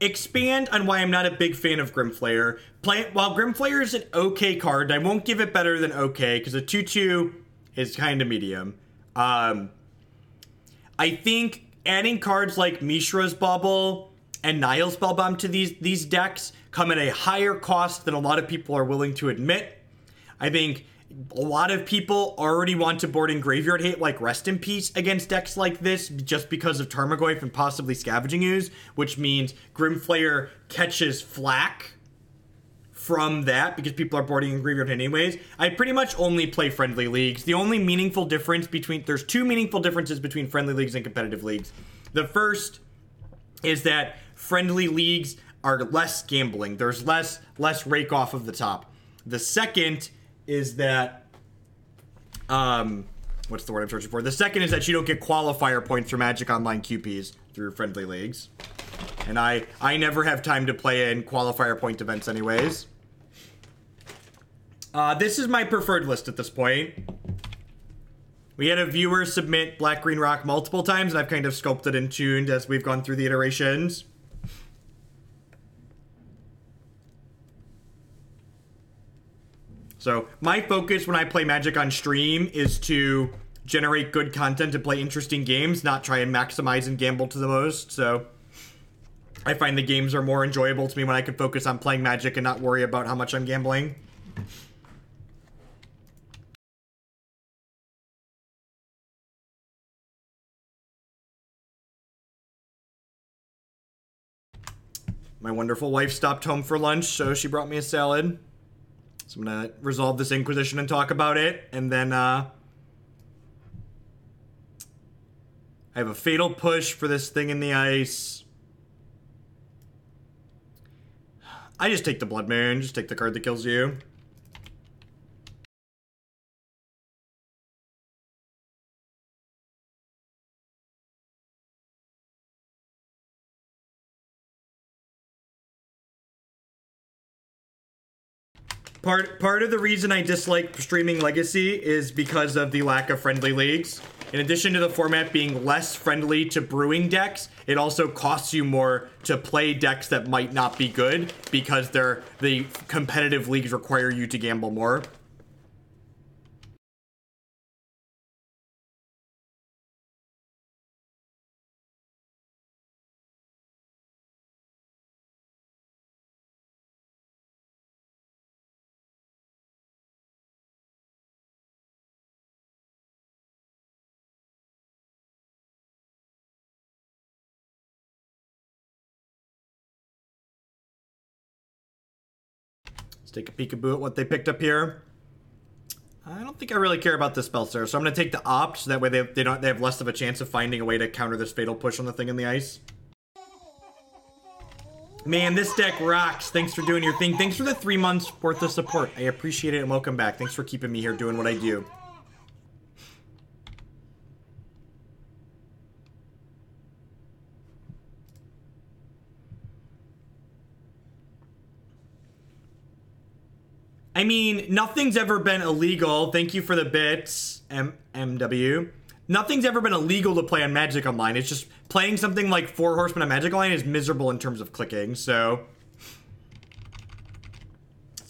expand on why I'm not a big fan of Grimflayer. While Grimflayer is an okay card, I won't give it better than okay, because a 2/2 is kind of medium. I think adding cards like Mishra's Bauble and Niall's Spellbomb to these decks come at a higher cost than a lot of people are willing to admit. I think a lot of people already want to board in Graveyard Hate like Rest in Peace against decks like this just because of Tarmogoyf and possibly Scavenging Ooze, which means Grimflayer catches flack from that because people are boarding in Graveyard Hate anyways. I pretty much only play friendly leagues. The only meaningful difference there's two meaningful differences between friendly leagues and competitive leagues. The first is that friendly leagues are less gambling. There's less rake off of the top. The second is that, what's the word I'm searching for? The second is that you don't get qualifier points for Magic Online QPs through friendly leagues. And I never have time to play in qualifier point events anyways. This is my preferred list at this point. We had a viewer submit Black Green Rock multiple times, and I've kind of sculpted and tuned as we've gone through the iterations. So my focus when I play Magic on stream is to generate good content and play interesting games, not try and maximize and gamble to the most. So I find the games are more enjoyable to me when I can focus on playing Magic and not worry about how much I'm gambling. My wonderful wife stopped home for lunch, so she brought me a salad. So I'm gonna resolve this Inquisition and talk about it, and then I have a Fatal Push for this thing in the ice. I just take the Blood Moon, just take the card that kills you. Part of the reason I dislike streaming Legacy is because of the lack of friendly leagues. In addition to the format being less friendly to brewing decks, it also costs you more to play decks that might not be good because the competitive leagues require you to gamble more. Let's take a peekaboo at what they picked up here. I don't think I really care about this spell, sir. So I'm going to take the Opt, so that way they have less of a chance of finding a way to counter this Fatal Push on the thing in the ice. Man, this deck rocks. Thanks for doing your thing. Thanks for the 3 months worth of support. I appreciate it and welcome back. Thanks for keeping me here doing what I do. I mean, nothing's ever been illegal. Thank you for the bits, MW. Nothing's ever been illegal to play on Magic Online. It's just playing something like 4 Horsemen on Magic Online is miserable in terms of clicking, so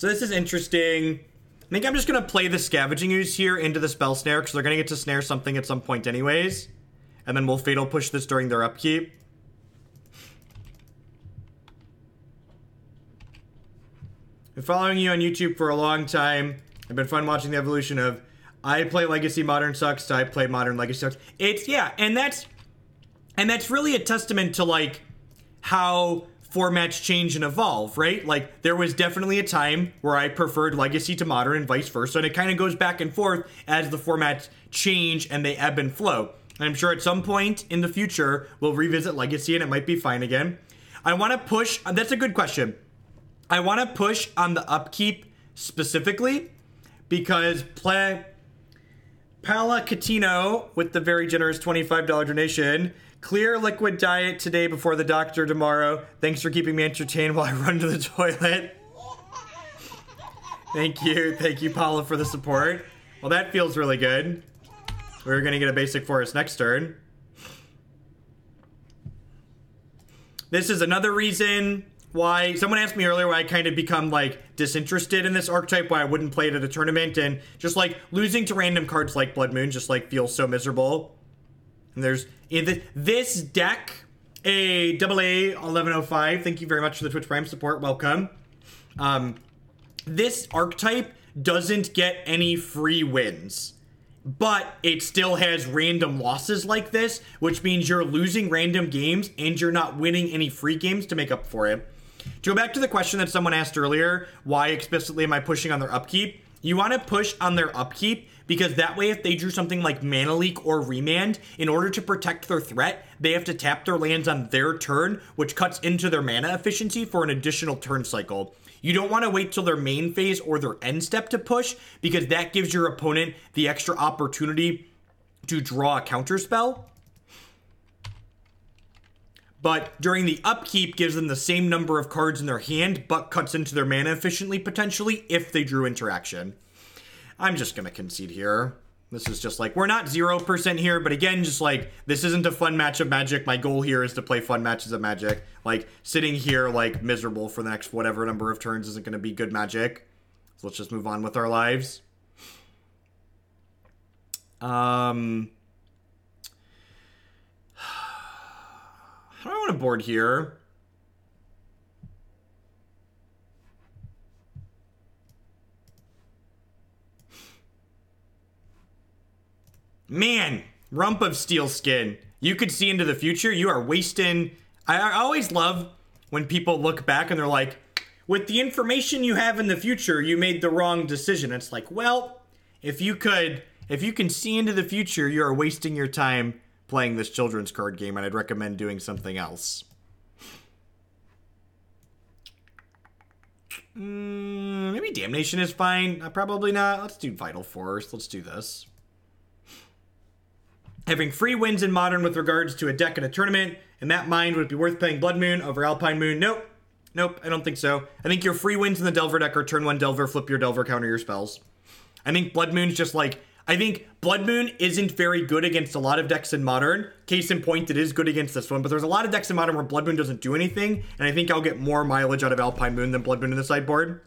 this is interesting. I think I'm just going to play the Scavenging Ooze here into the Spell Snare, because they're going to get to snare something at some point anyways. And then we'll Fatal Push this during their upkeep. Been following you on YouTube for a long time. I've been fun watching the evolution of I play Legacy Modern sucks to I play Modern Legacy sucks. It's, yeah, and that's really a testament to, like, how formats change and evolve, right? Like, there was definitely a time where I preferred Legacy to Modern and vice versa, and it kind of goes back and forth as the formats change and they ebb and flow. And I'm sure at some point in the future, we'll revisit Legacy and it might be fine again. I want to push, that's a good question. I want to push on the upkeep specifically because Palacatino with the very generous $25 donation. Clear liquid diet today before the doctor tomorrow. Thanks for keeping me entertained while I run to the toilet. Thank you, Paula, for the support. Well, that feels really good. We're gonna get a basic forest next turn. This is another reason why someone asked me earlier why I kind of become like disinterested in this archetype, why I wouldn't play it at a tournament, and just like losing to random cards like Blood Moon just like feels so miserable. And there's this deck, a AA 1105. Thank you very much for the Twitch Prime support. Welcome. This archetype doesn't get any free wins, but it still has random losses like this, which means you're losing random games and you're not winning any free games to make up for it. To go back to the question that someone asked earlier, why explicitly am I pushing on their upkeep? You want to push on their upkeep because that way if they drew something like Mana Leak or Remand, in order to protect their threat, they have to tap their lands on their turn, which cuts into their mana efficiency for an additional turn cycle. You don't want to wait till their main phase or their end step to push, because that gives your opponent the extra opportunity to draw a counter spell. But during the upkeep gives them the same number of cards in their hand, but cuts into their mana efficiently, potentially, if they drew interaction. I'm just going to concede here. This is just like, we're not 0% here, but again, just like, this isn't a fun match of Magic. My goal here is to play fun matches of Magic. Like, sitting here, like, miserable for the next whatever number of turns isn't going to be good Magic. So let's just move on with our lives. How do I want to board here? Man, Rump of Steel Skin. You could see into the future. You are wasting... I always love when people look back and they're like, with the information you have in the future, you made the wrong decision. It's like, well, if you can see into the future, you are wasting your time playing this children's card game, and I'd recommend doing something else. Maybe Damnation is fine. Probably not. Let's do Vital Force. Let's do this. Having free wins in Modern with regards to a deck in a tournament, in that mind, would it be worth playing Blood Moon over Alpine Moon? Nope. Nope, I don't think so. I think your free wins in the Delver deck are turn 1 Delver, flip your Delver, counter your spells. I think Blood Moon's just like... I think Blood Moon isn't very good against a lot of decks in Modern. Case in point, it is good against this one, but there's a lot of decks in Modern where Blood Moon doesn't do anything, and I think I'll get more mileage out of Alpine Moon than Blood Moon in the sideboard,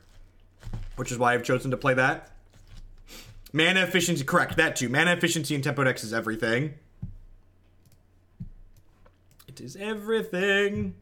which is why I've chosen to play that. Mana efficiency, correct, that too. Mana efficiency in Tempo decks is everything. It is everything.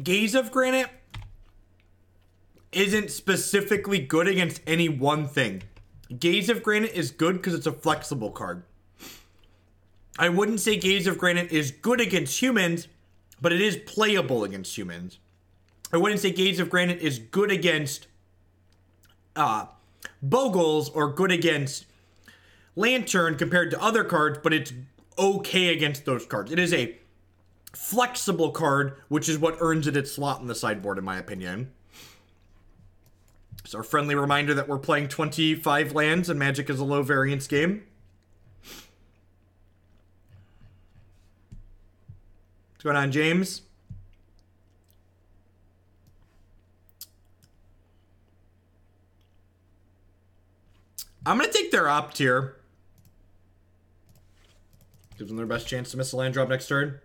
Gaze of Granite isn't specifically good against any one thing. Gaze of Granite is good because it's a flexible card. I wouldn't say Gaze of Granite is good against humans, but it is playable against humans. I wouldn't say Gaze of Granite is good against Bogles or good against Lantern compared to other cards, but it's okay against those cards. It is a flexible card, which is what earns it its slot in the sideboard, in my opinion. So, a friendly reminder that we're playing 25 lands and Magic is a low variance game. What's going on, James? I'm going to take their opt here. Gives them their best chance to miss a land drop next turn.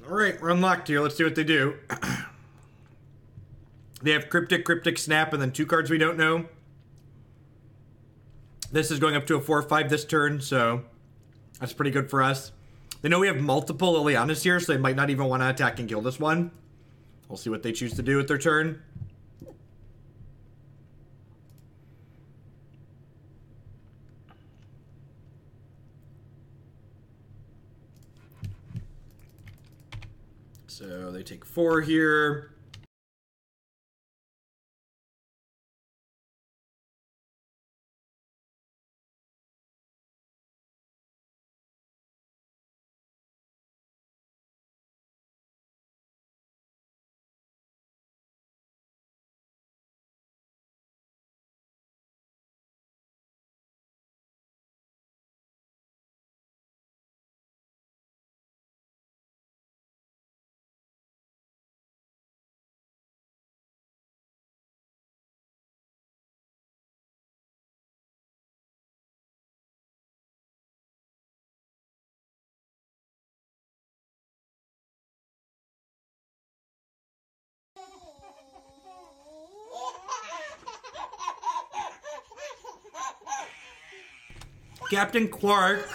Alright, we're unlocked here. Let's see what they do. They have Cryptic, Snap, and then 2 cards we don't know. This is going up to a 4-5 this turn, so that's pretty good for us. They know we have multiple Lilianas here, so they might not even want to attack and kill this one. We'll see what they choose to do with their turn. So they take 4 here. Captain Clark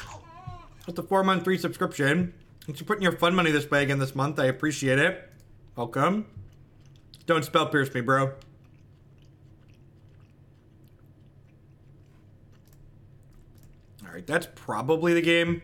with the 4-month free subscription. Thanks for putting your fun money this way again this month. I appreciate it. Welcome. Don't spell pierce me, bro. Alright, that's probably the game.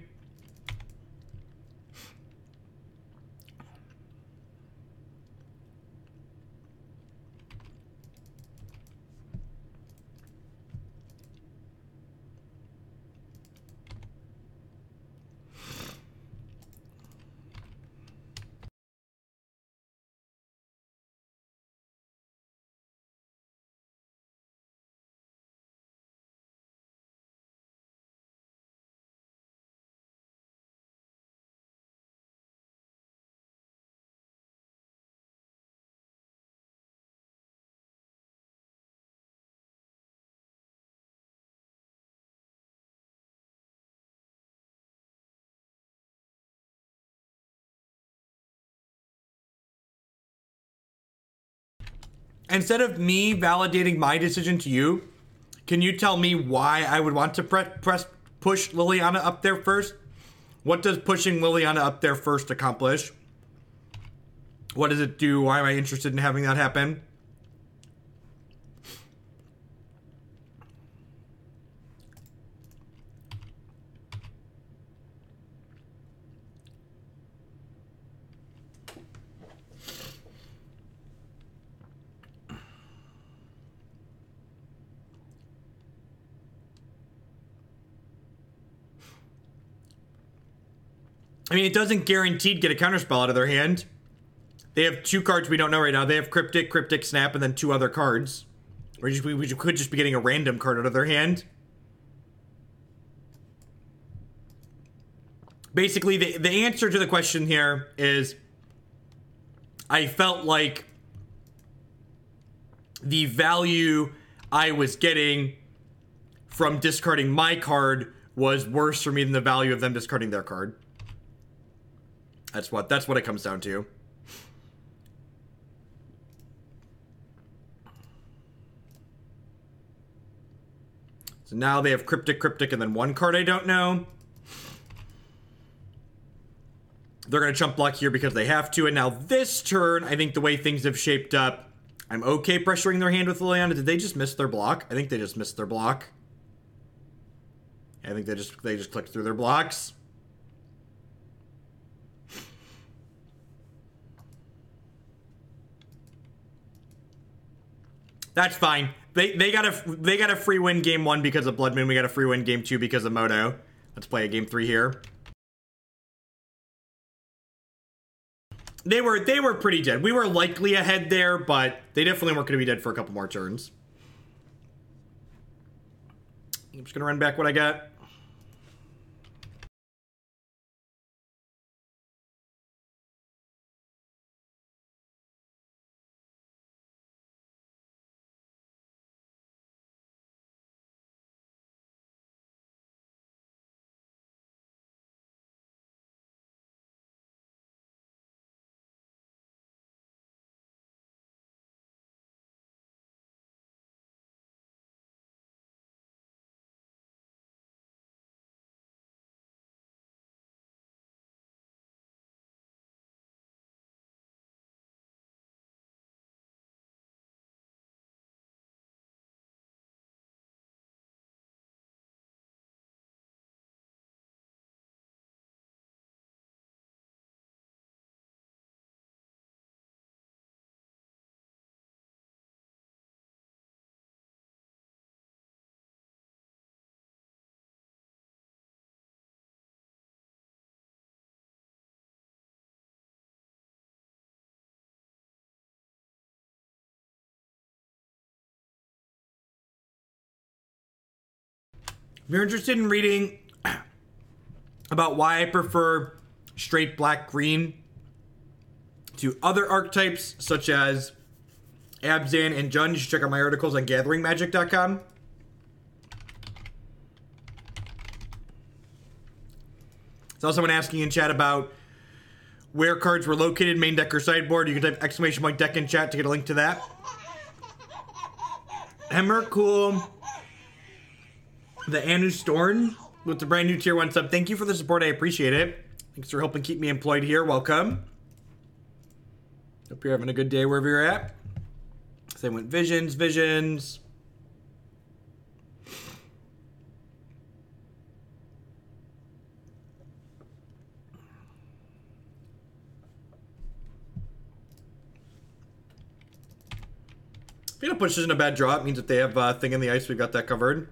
Instead of me validating my decision to you, can you tell me why I would want to push Liliana up there first? What does pushing Liliana up there first accomplish? What does it do? Why am I interested in having that happen? I mean, it doesn't guaranteed get a counterspell out of their hand. They have 2 cards we don't know right now. They have Cryptic, Snap, and then 2 other cards. We could just be getting a random card out of their hand. Basically, the answer to the question here is I felt like the value I was getting from discarding my card was worse for me than the value of them discarding their card. That's what it comes down to. So now they have Cryptic, and then 1 card I don't know. They're going to chump block here because they have to. And now this turn, I think the way things have shaped up, I'm okay pressuring their hand with Liliana. Did they just miss their block? I think they just missed their block. I think they just clicked through their blocks. That's fine. They got a free win game 1 because of Blood Moon. We got a free win game 2 because of Moto. Let's play a game 3 here. They were pretty dead. We were likely ahead there, but they definitely weren't going to be dead for a couple more turns. I'm just going to run back what I got. If you're interested in reading about why I prefer straight black-green to other archetypes, such as Abzan and Jund, you should check out my articles on gatheringmagic.com. Saw someone asking in chat about where cards were located, main deck or sideboard. You can type !deck in chat to get a link to that. Emmercool, the Anu Storn with the brand new tier 1 sub. Thank you for the support. I appreciate it. Thanks for helping keep me employed here. Welcome. Hope you're having a good day wherever you're at. So they went visions. If Push isn't a bad draw, it means if they have a Thing in the Ice, we've got that covered.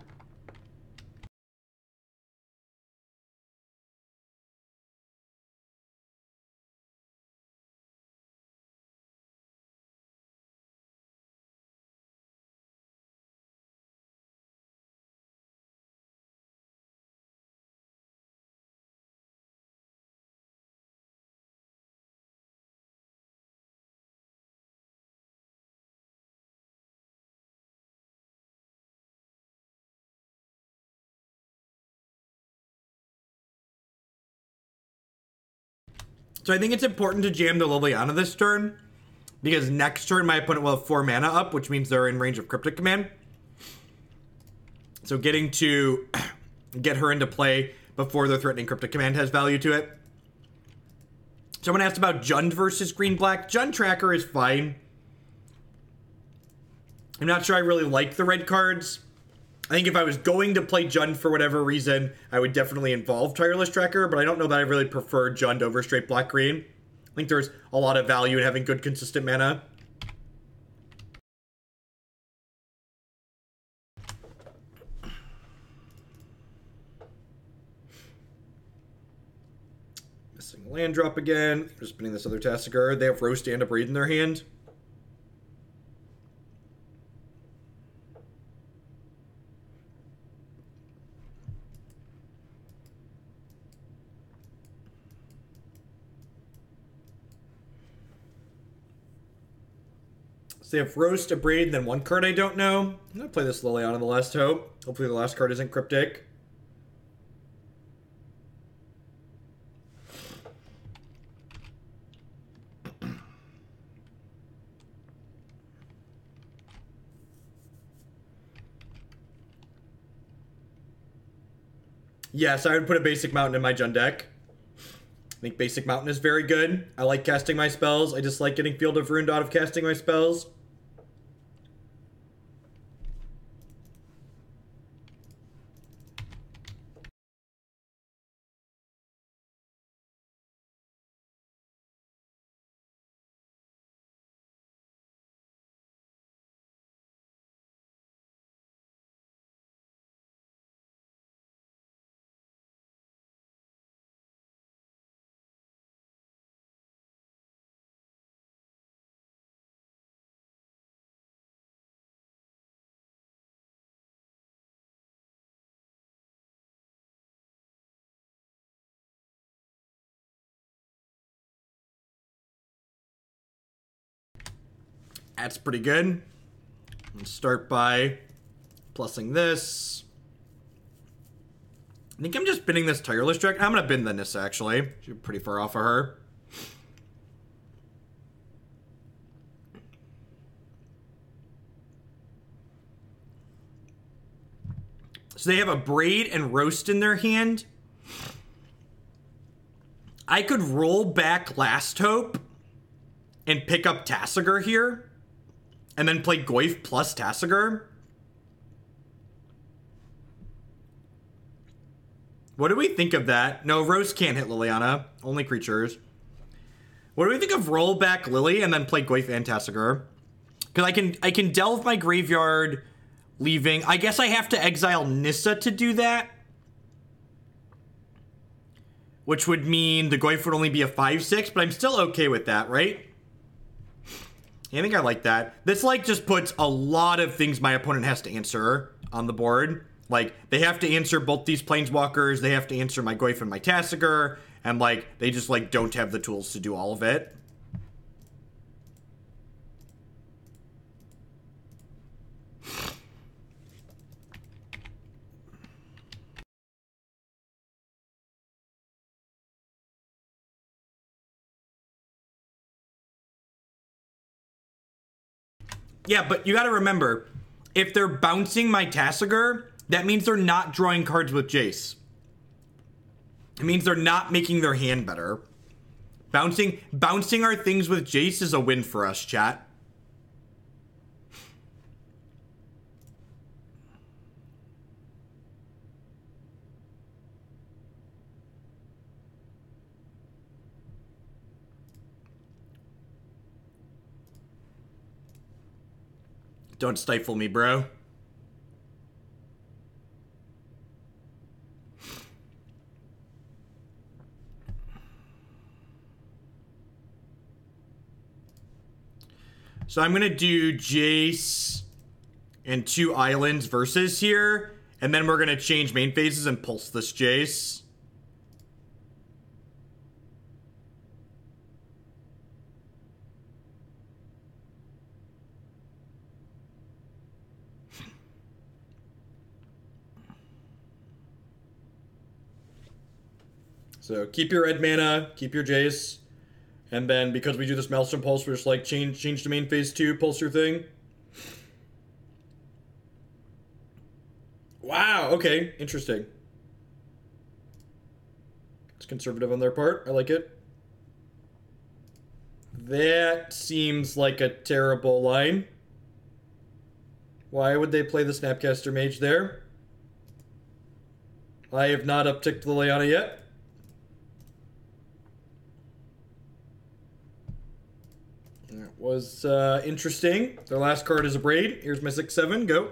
So I think it's important to jam the Liliana this turn, because next turn my opponent will have 4 mana up, which means they're in range of Cryptic Command. So getting to get her into play before they're threatening Cryptic Command has value to it. Someone asked about Jund versus green-black. Jund Tracker is fine. I'm not sure I really like the red cards. I think if I was going to play Jund for whatever reason, I would definitely involve Tireless Tracker, but I don't know that I really prefer Jund over straight black-green. I think there's a lot of value in having good, consistent mana. Missing land drop again. Just spinning this other Tasigur. They have Roast and a Braid in their hand. They have Roast, a Braid, and then one card I don't know. I'm going to play this Liliana, the Last Hope. Hopefully the last card isn't cryptic. Yes, I would put a Basic Mountain in my Jund deck. I think Basic Mountain is very good. I like casting my spells. I just like getting Field of Ruined out of casting my spells. That's pretty good. Let's start by plussing this. I think I'm just binning this Tireless Tracker. I'm going to bin the Nissa, actually. She's pretty far off of her. So they have a Braid and Roast in their hand. I could roll back Last Hope and pick up Tasigur here, and then play Goyf plus Tasigur. What do we think of that? No, Roast can't hit Liliana. Only creatures. What do we think of rollback Lily and then play Goyf and Tasigur? Because I can delve my graveyard, leaving. I guess I have to exile Nissa to do that. Which would mean the Goyf would only be a 5/6, but I'm still okay with that, right? Yeah, I think I like that. This, like, just puts a lot of things my opponent has to answer on the board. Like, they have to answer both these planeswalkers, they have to answer my Goyf and my Tasigur, and, like, they just, like, don't have the tools to do all of it. Yeah, but you gotta remember, if they're bouncing my Tasigur, that means they're not drawing cards with Jace. It means they're not making their hand better. Bouncing our things with Jace is a win for us, chat. Don't stifle me, bro. So I'm going to do Jace and 2 islands versus here. And then we're going to change main phases and pulse this Jace. So keep your red mana, keep your Jace. And then because we do this Maelstrom Pulse, we're just like change to main phase 2, pulse your thing. Wow, okay, interesting. It's conservative on their part. I like it. That seems like a terrible line. Why would they play the Snapcaster Mage there? I have not upticked the Liliana yet. That was interesting. Their last card is a Braid. Here's my 6/7. Go.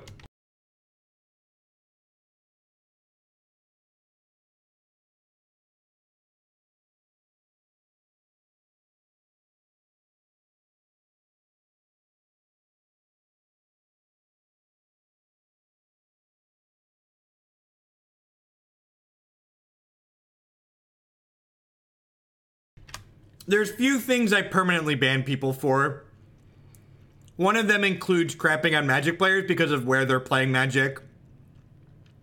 There's few things I permanently ban people for. One of them includes crapping on Magic players because of where they're playing Magic.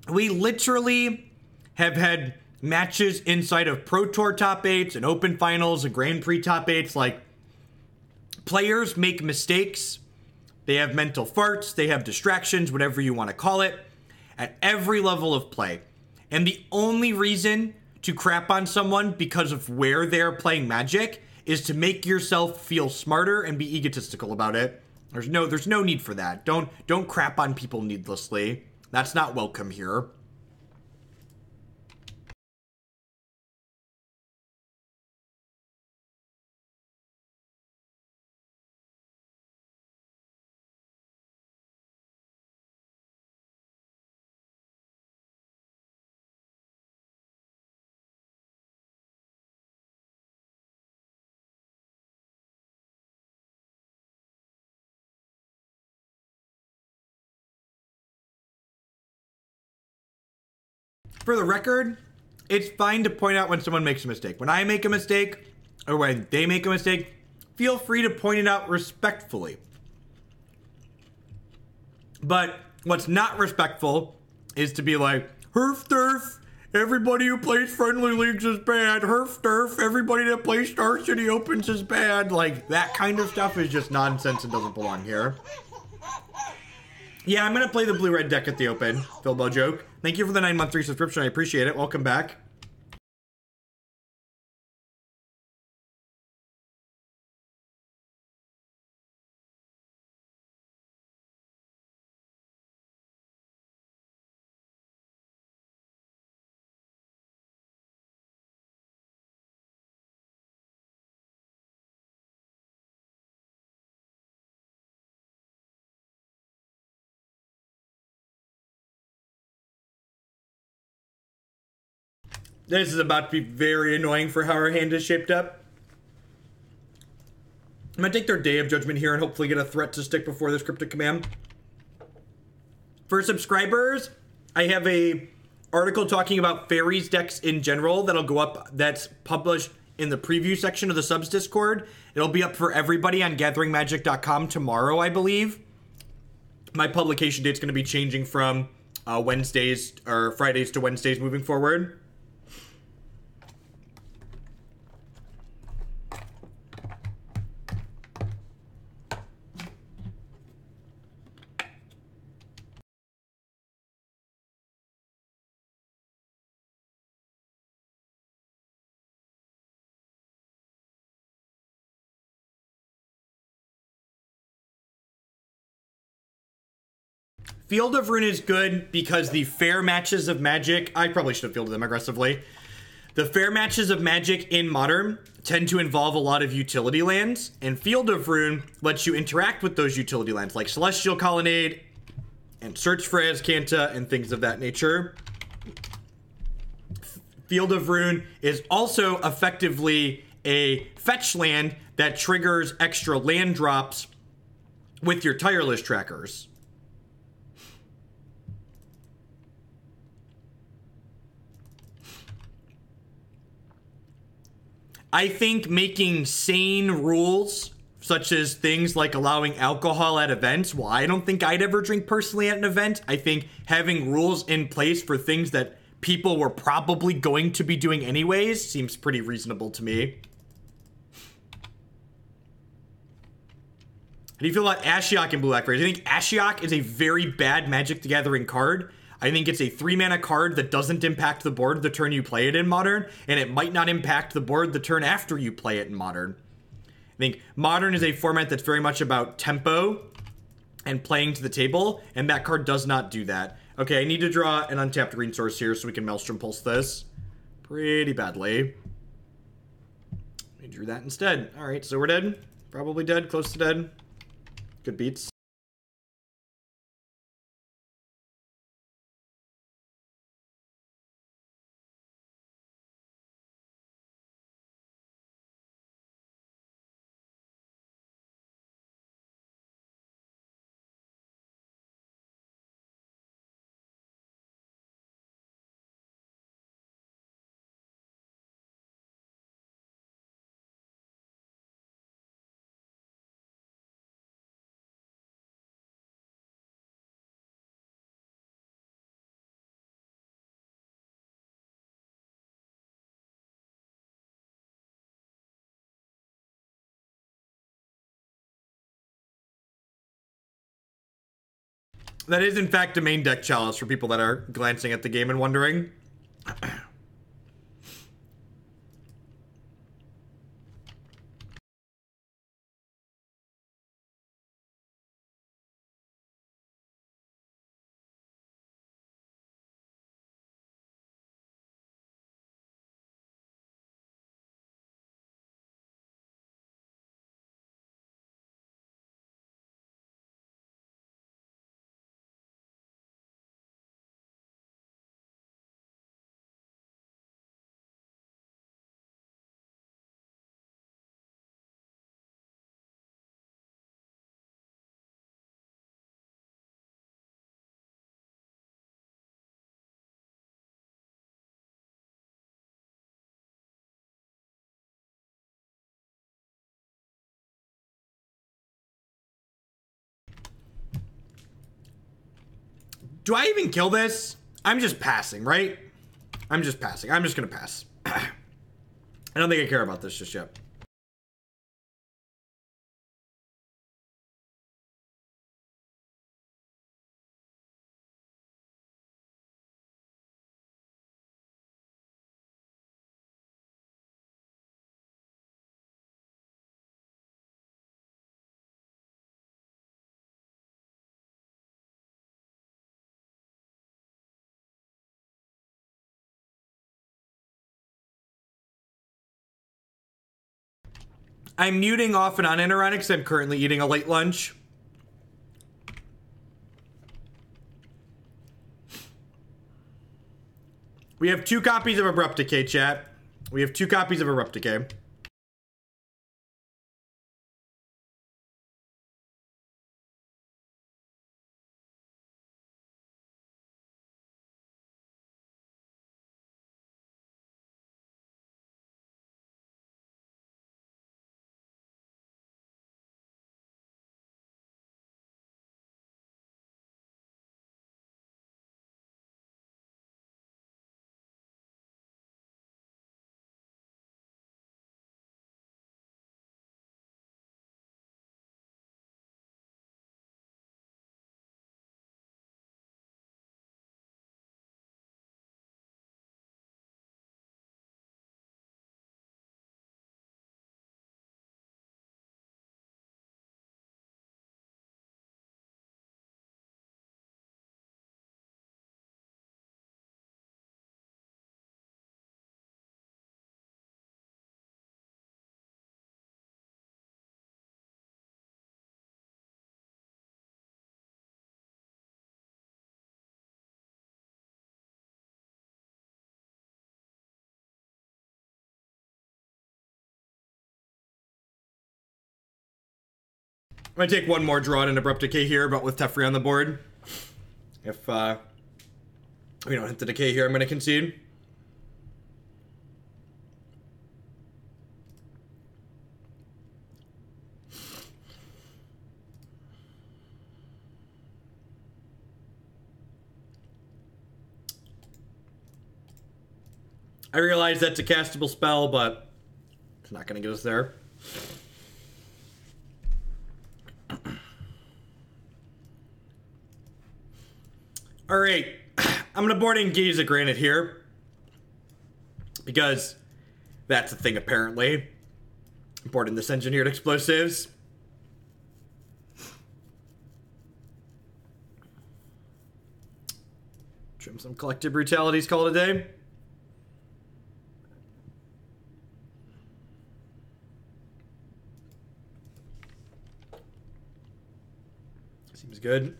We literally have had matches inside of Pro Tour top 8s and Open Finals and Grand Prix top 8s. Like, players make mistakes. They have mental farts. They have distractions, whatever you want to call it, at every level of play. And the only reason to crap on someone because of where they're playing Magic is to make yourself feel smarter and be egotistical about it. There's no need for that. Don't crap on people needlessly. That's not welcome here. For the record, it's fine to point out when someone makes a mistake. When I make a mistake, or when they make a mistake, feel free to point it out respectfully. But what's not respectful is to be like, herf derf, everybody who plays friendly leagues is bad. Herf derf, everybody that plays Star City Opens is bad. Like, that kind of stuff is just nonsense and doesn't belong here. Yeah, I'm going to play the blue-red deck at the Open. Philbo joke. Thank you for the 9-month free subscription. I appreciate it. Welcome back. This is about to be very annoying for how our hand is shaped up. I'm going to take their Day of Judgment here and hopefully get a threat to stick before this cryptic command. For subscribers, I have a article talking about fairies decks in general that'll go up, that's published in the preview section of the subs Discord. It'll be up for everybody on gatheringmagic.com tomorrow, I believe. My publication date's going to be changing from Wednesdays or Fridays to Wednesdays moving forward. Field of Ruin is good because the fair matches of Magic, I probably should have fielded them aggressively. The fair matches of Magic in Modern tend to involve a lot of utility lands, and Field of Ruin lets you interact with those utility lands like Celestial Colonnade and search for Azcanta and things of that nature. Field of Ruin is also effectively a fetch land that triggers extra land drops with your Tireless Trackers. I think making sane rules, such as things like allowing alcohol at events, well, I don't think I'd ever drink personally at an event. I think having rules in place for things that people were probably going to be doing anyways seems pretty reasonable to me. How do you feel about Ashiok and Blue Black Fairies? I think Ashiok is a very bad Magic the Gathering card. I think it's a 3-mana card that doesn't impact the board the turn you play it in Modern, and it might not impact the board the turn after you play it in Modern. I think Modern is a format that's very much about tempo and playing to the table, and that card does not do that. Okay, I need to draw an untapped green source here so we can Maelstrom Pulse this pretty badly. We drew that instead. All right, so we're dead. Probably dead, close to dead. Good beats. That is, in fact, a main deck chalice for people that are glancing at the game and wondering. Do I even kill this? I'm just passing, right? I'm just passing. I'm just gonna pass. I don't think I care about this just yet. I'm muting off and on Interonic because I'm currently eating a late lunch. We have 2 copies of Abrupt Decay, chat. We have 2 copies of Abrupt Decay. gonna take one more draw at an Abrupt Decay here, but with Teferi on the board. If we don't hit the Decay here, I'm gonna concede. I realize that's a castable spell, but it's not going to get us there. All right, I'm going to board in Gaze of Granite here, because that's a thing apparently. I'm boarding this Engineered Explosives. Trim some Collective Brutalities, call it a day. Seems good.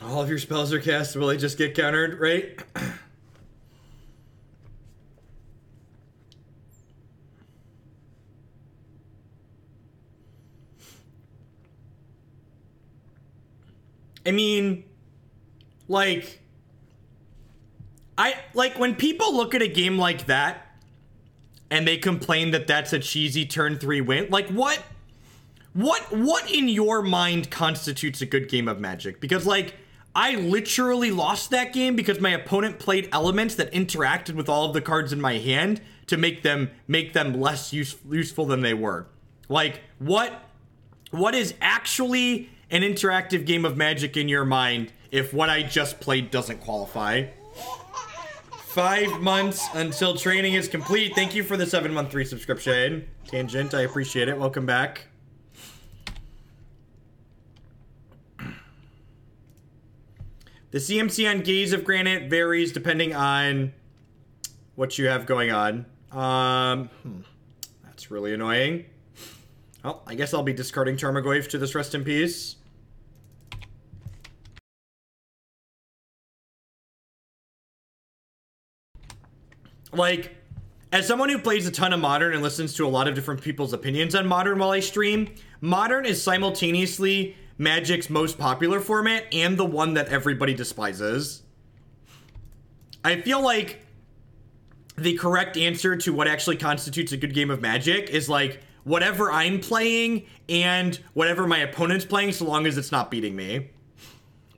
All of your spells are cast, will they just get countered, right? I mean, like, when people look at a game like that and they complain that that's a cheesy turn 3 win, like, what in your mind constitutes a good game of Magic? Because, like, I literally lost that game because my opponent played elements that interacted with all of the cards in my hand to make them less useful than they were. Like, what is actually an interactive game of Magic in your mind if what I just played doesn't qualify? 5 months until training is complete. Thank you for the 7-month resubscription. Tangent, I appreciate it. Welcome back. The CMC on Gaze of Granite varies depending on what you have going on. That's really annoying. Well, I guess I'll be discarding Tarmogoyf to this rest in peace. Like, as someone who plays a ton of Modern and listens to a lot of different people's opinions on Modern while I stream, Modern is simultaneously Magic's most popular format and the one that everybody despises. I feel like the correct answer to what actually constitutes a good game of Magic is like whatever I'm playing and whatever my opponent's playing, so long as it's not beating me.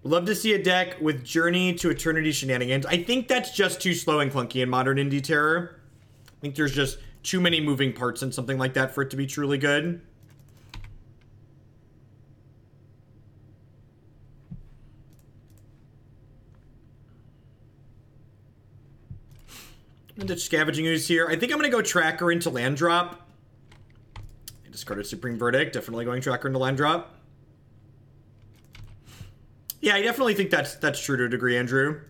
Love to see a deck with Journey to Eternity shenanigans. I think that's just too slow and clunky in Modern Indie Terror. I think there's just too many moving parts in something like that for it to be truly good. I'm gonna Scavenging Ooze here. I think I'm gonna go Tracker into land drop. I discarded Supreme Verdict. Definitely going Tracker into land drop. Yeah, I definitely think that's true to a degree, Andrew.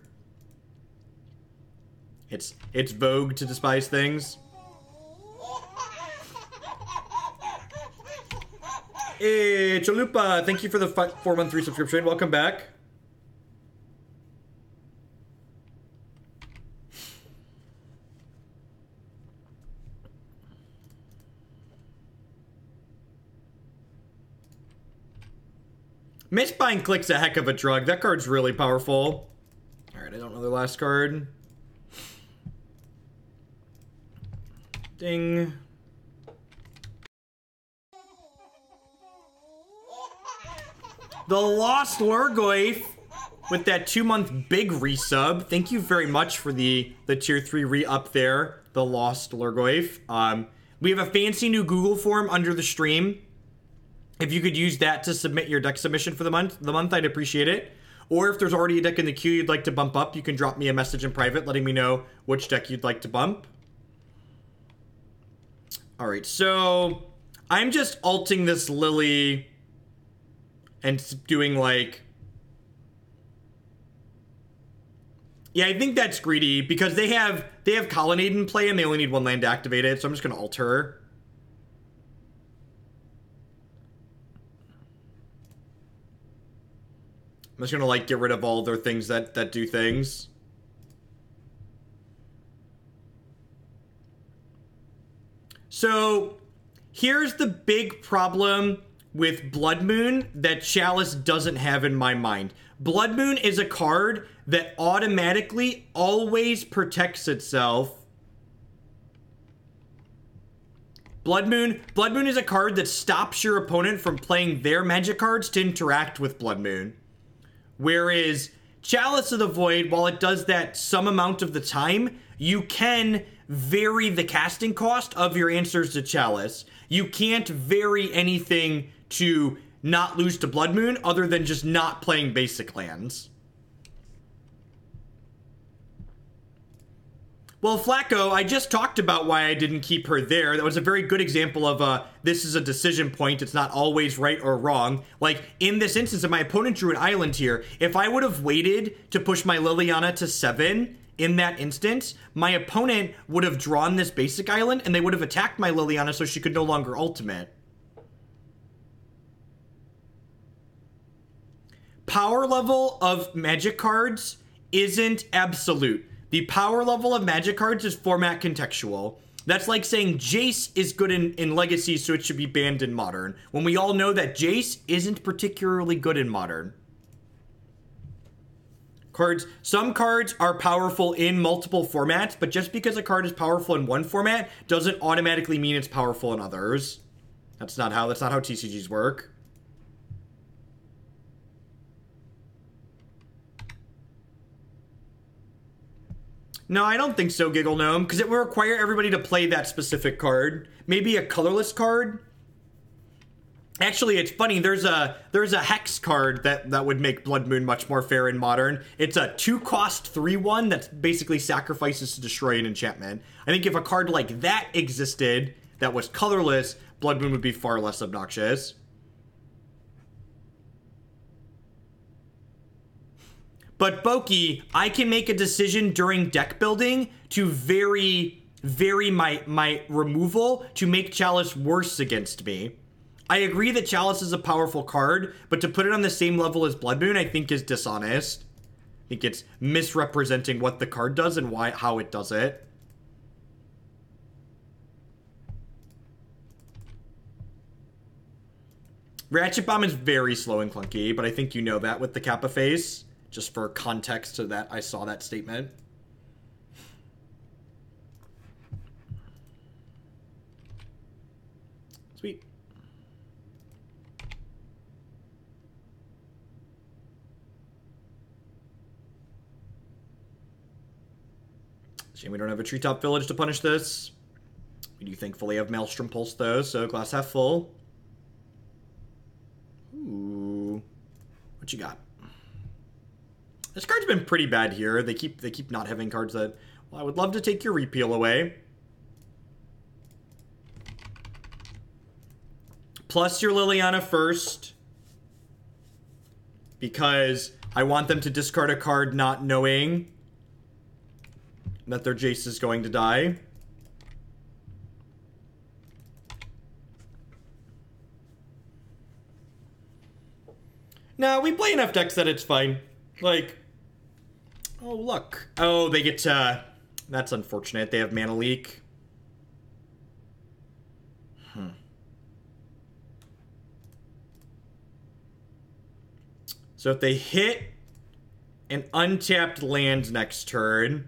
It's vogue to despise things. Hey, Chalupa, thank you for the 4-month resubscription. Welcome back. Mistbuying Click's a heck of a drug. That card's really powerful. Alright, I don't know the last card. Ding. The Lost Lurgoyf with that 2-month big resub. Thank you very much for the tier 3 re-up there. The Lost Lurgoyf. We have a fancy new Google form under the stream. If you could use that to submit your deck submission for the month, I'd appreciate it. Or if there's already a deck in the queue you'd like to bump up, you can drop me a message in private letting me know which deck you'd like to bump. Alright, so I'm just alting this Lily and doing like... Yeah, I think that's greedy because they have Colonnade in play and they only need 1 land to activate it, so I'm just going to alter her. I'm just gonna, like, get rid of all their things that do things. So, here's the big problem with Blood Moon that Chalice doesn't have in my mind. Blood Moon is a card that automatically always protects itself. Blood Moon is a card that stops your opponent from playing their magic cards to interact with Blood Moon. Whereas Chalice of the Void, while it does that some amount of the time, you can vary the casting cost of your answers to Chalice. You can't vary anything to not lose to Blood Moon other than just not playing basic lands. Well, Flacco, I just talked about why I didn't keep her there. That was a very good example of this is a decision point. It's not always right or wrong. Like, in this instance, if my opponent drew an island here, if I would have waited to push my Liliana to 7 in that instance, my opponent would have drawn this basic island, and they would have attacked my Liliana so she could no longer ultimate. Power level of magic cards isn't absolute. The power level of magic cards is format contextual. That's like saying Jace is good in Legacy, so it should be banned in Modern, when we all know that Jace isn't particularly good in Modern. Some cards are powerful in multiple formats, but just because a card is powerful in one format doesn't automatically mean it's powerful in others. That's not how TCGs work. No, I don't think so, Giggle Gnome, because it will require everybody to play that specific card. Maybe a colorless card. Actually, it's funny, there's a Hex card that would make Blood Moon much more fair in Modern. It's a 2-cost 3/1 that basically sacrifices to destroy an enchantment. I think if a card like that existed that was colorless, Blood Moon would be far less obnoxious. But Boki, I can make a decision during deck building to vary my removal to make Chalice worse against me. I agree that Chalice is a powerful card, but to put it on the same level as Blood Moon, I think is dishonest. I think it's misrepresenting what the card does and how it does it. Ratchet Bomb is very slow and clunky, but I think you know that with the Kappa face. Just for context to that, I saw that statement. Sweet. Shame we don't have a Treetop Village to punish this. We do thankfully have Maelstrom Pulse though, so glass half full. Ooh. What you got? This card's been pretty bad here. They keep not having cards that... Well, I would love to take your repeal away. Plus your Liliana first. Because I want them to discard a card not knowing that their Jace is going to die. No, we play enough decks that it's fine. Like... Oh, look. Oh, they get to... That's unfortunate. They have mana leak. So if they hit an untapped land next turn,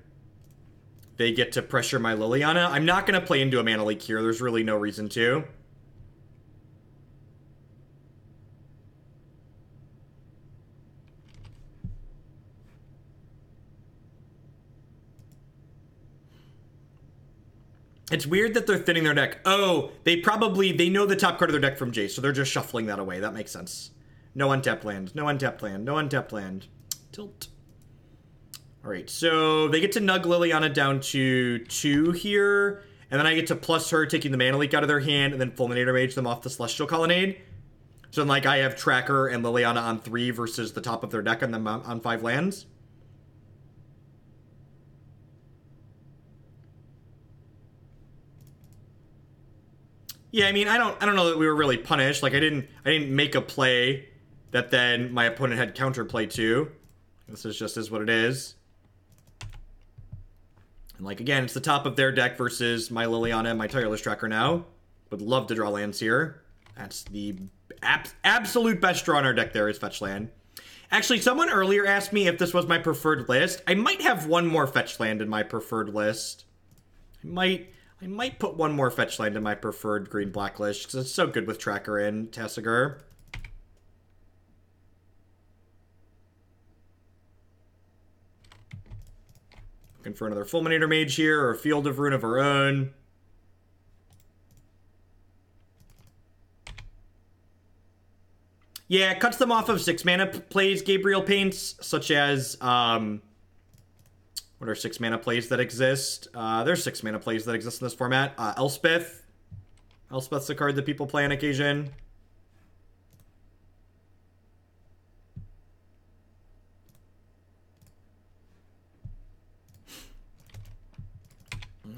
they get to pressure my Liliana. I'm not going to play into a mana leak here. There's really no reason to. It's weird that they're thinning their deck. Oh, they know the top card of their deck from Jace, so they're just shuffling that away. That makes sense. No untapped land, no untapped land, no untapped land. Tilt. Alright, so they get to nug Liliana down to 2 here, and then I get to plus her, taking the mana leak out of their hand, and then Fulminator Mage them off the Celestial Colonnade. So then, like, I have Tracker and Liliana on 3 versus the top of their deck and them on 5 lands. Yeah, I mean, I don't know that we were really punished. Like, I didn't make a play that then my opponent had counterplay to. This is just what it is. And like, again, it's the top of their deck versus my Liliana and my Tireless Tracker now. Would love to draw lands here. That's the absolute best draw in our deck there is Fetch Land. Actually, someone earlier asked me if this was my preferred list. I might have one more Fetch Land in my preferred list. I might put one more Fetch Land in my preferred green-black list, because it's so good with Tracker and Tasigur. Looking for another Fulminator Mage here, or a Field of Ruin of our own. Yeah, it cuts them off of 6-mana plays Gabriel paints, such as, what are 6-mana plays that exist? There's 6-mana plays that exist in this format. Elspeth. Elspeth's a card that people play on occasion.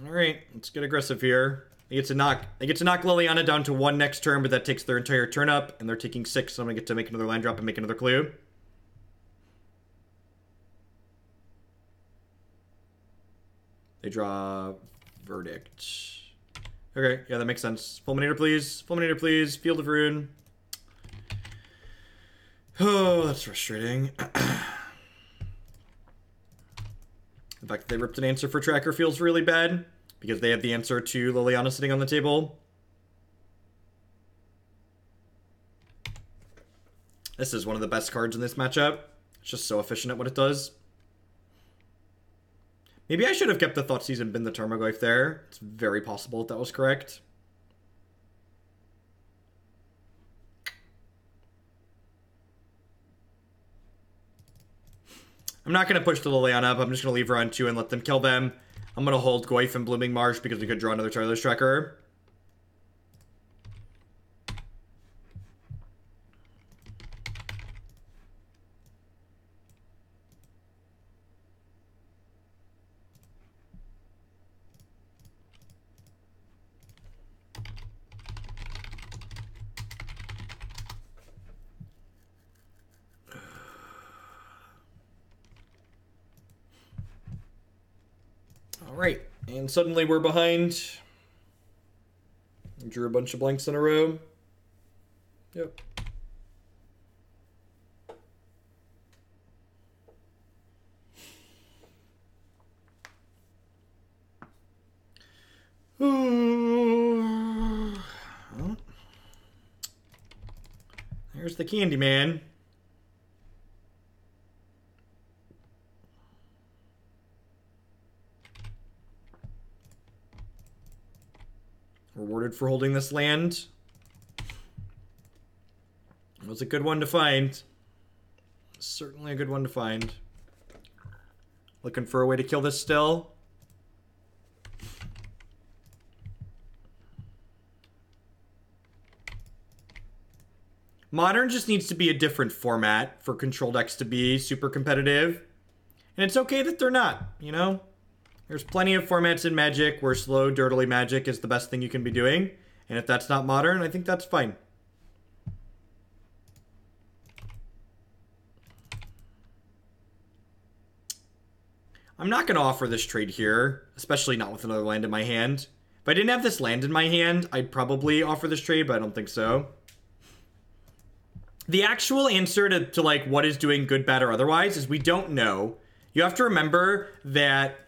Alright, let's get aggressive here. They get to knock Liliana down to 1 next turn, but that takes their entire turn up, and they're taking 6, so I'm gonna get to make another land drop and make another clue. They draw Verdict. Okay, yeah, that makes sense. Fulminator, please. Fulminator, please. Field of Ruin. Oh, that's frustrating. The fact that they ripped an answer for Tracker feels really bad, because they have the answer to Liliana sitting on the table. This is one of the best cards in this matchup. It's just so efficient at what it does. Maybe I should have kept the Thoughtseize and been the Tarmogoyf there. It's very possible that was correct. I'm not going to push the Liliana up. I'm just going to leave her on 2 and let them kill them. I'm going to hold Goyf and Blooming Marsh because we could draw another Tireless Tracker. Alright, and suddenly we're behind. Drew a bunch of blanks in a row. Yep. Well, there's the Candyman. Rewarded for holding this land. It was a good one to find. Certainly a good one to find. Looking for a way to kill this still. Modern just needs to be a different format for control decks to be super competitive. And it's okay that they're not, you know? There's plenty of formats in Magic where slow, dirtily Magic is the best thing you can be doing. And if that's not Modern, I think that's fine. I'm not going to offer this trade here, especially not with another land in my hand. If I didn't have this land in my hand, I'd probably offer this trade, but I don't think so. The actual answer to like what is doing good, bad, or otherwise is we don't know. You have to remember that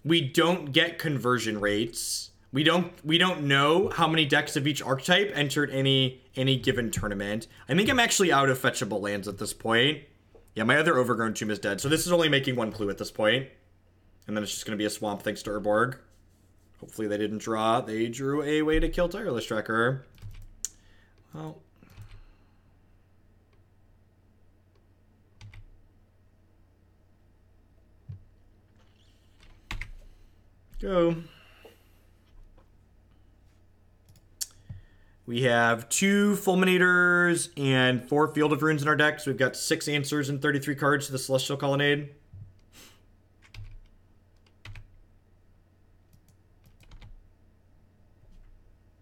we don't get conversion rates. We don't know how many decks of each archetype entered any given tournament. I think I'm actually out of fetchable lands at this point. Yeah, my other Overgrown Tomb is dead, so this is only making 1 clue at this point. And then it's just going to be a swamp thanks to Urborg. Hopefully they didn't draw. They drew a way to kill Tireless Tracker. Well, go. We have 2 Fulminators and 4 Field of Runes in our deck, so we've got 6 answers and 33 cards to the Celestial Colonnade.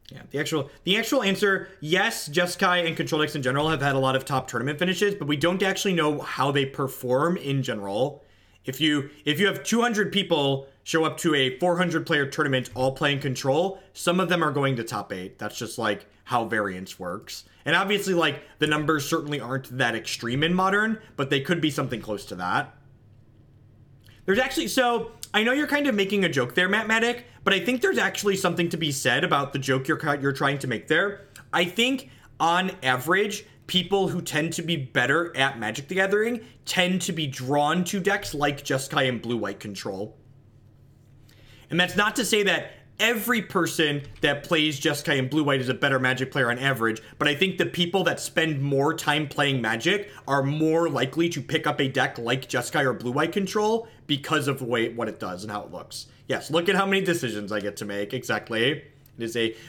Yeah, the actual answer, yes, Jeskai and Control decks in general have had a lot of top tournament finishes, but we don't actually know how they perform in general. If you have 200 people show up to a 400 player tournament all playing Control, some of them are going to top 8. That's just like how variance works. And obviously like the numbers certainly aren't that extreme in Modern, but they could be something close to that. There's actually, so I know you're kind of making a joke there, Mathematic, but I think there's actually something to be said about the joke you're trying to make there. I think on average, people who tend to be better at Magic the Gathering tend to be drawn to decks like Jeskai and Blue-White Control. And that's not to say that every person that plays Jeskai and Blue-White is a better Magic player on average, but I think the people that spend more time playing Magic are more likely to pick up a deck like Jeskai or Blue-White Control because of what it does and how it looks. Yes, look at how many decisions I get to make. Exactly.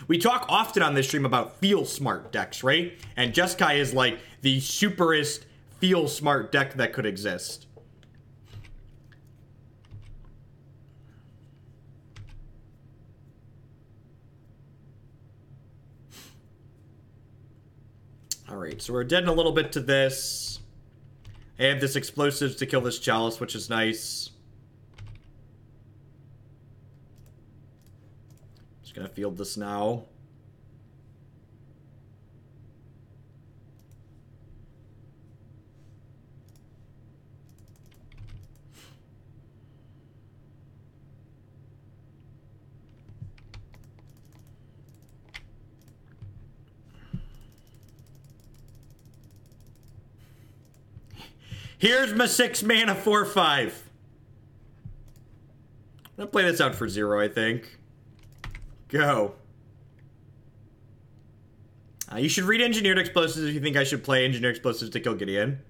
We talk often on this stream about feel smart decks, right? And Jeskai is like the superest feel smart deck that could exist. Alright, so we're dead in a little bit to this. I have this explosives to kill this Chalice, which is nice. Just gonna field this now. Here's my 6 mana 4/5. I'm gonna play this out for 0, I think. Go. You should read Engineered Explosives if you think I should play Engineered Explosives to kill Gideon.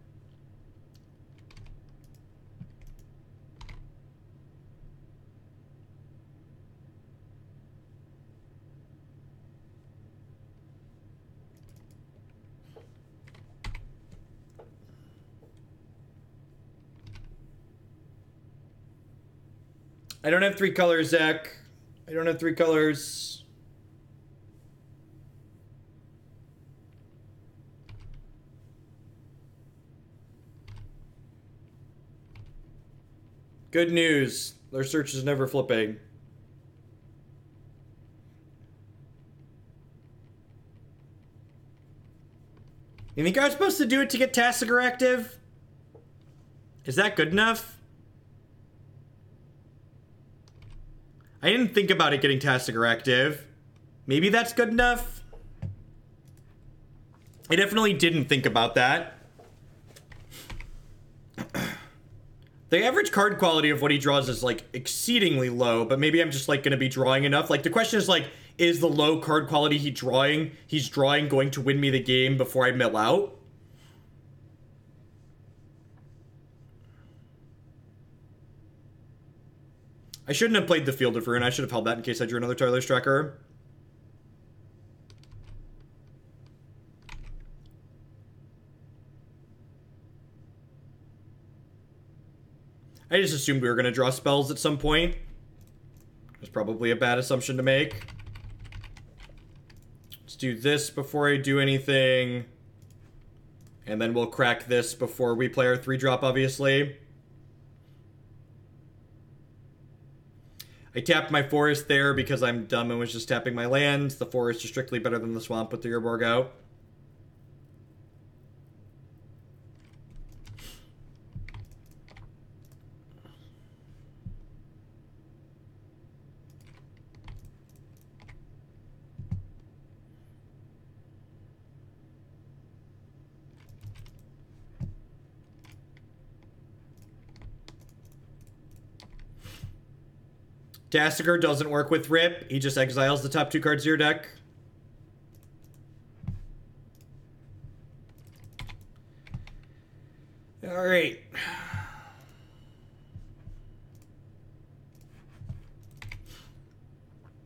I don't have 3 colors, Zach. I don't have 3 colors. Good news. Their search is never flipping. You think I was supposed to do it to get Tasigur active? Is that good enough? I didn't think about it getting Tasigur active. Maybe that's good enough? I definitely didn't think about that. The average card quality of what he draws is, like, exceedingly low, but maybe I'm just, like, gonna be drawing enough. Like, the question is, like, is the low card quality he's drawing going to win me the game before I mill out? I shouldn't have played the Field of Ruin. I should have held that in case I drew another Tireless Tracker. I just assumed we were going to draw spells at some point. It's probably a bad assumption to make. Let's do this before I do anything. And then we'll crack this before we play our 3-drop, obviously. I tapped my forest there because I'm dumb and was just tapping my lands. The forest is strictly better than the swamp with the Urborg out. Tasigur doesn't work with Rip. He just exiles the top 2 cards of your deck. Alright.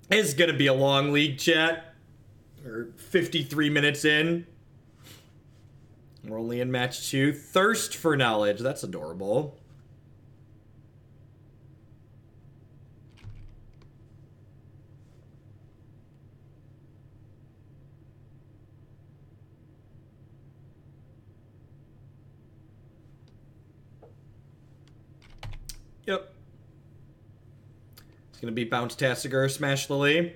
It's gonna be a long league, chat. We're 53 minutes in. We're only in match 2. Thirst for knowledge. That's adorable. Yep. It's going to be Bounce Tasigur, Smash Lily.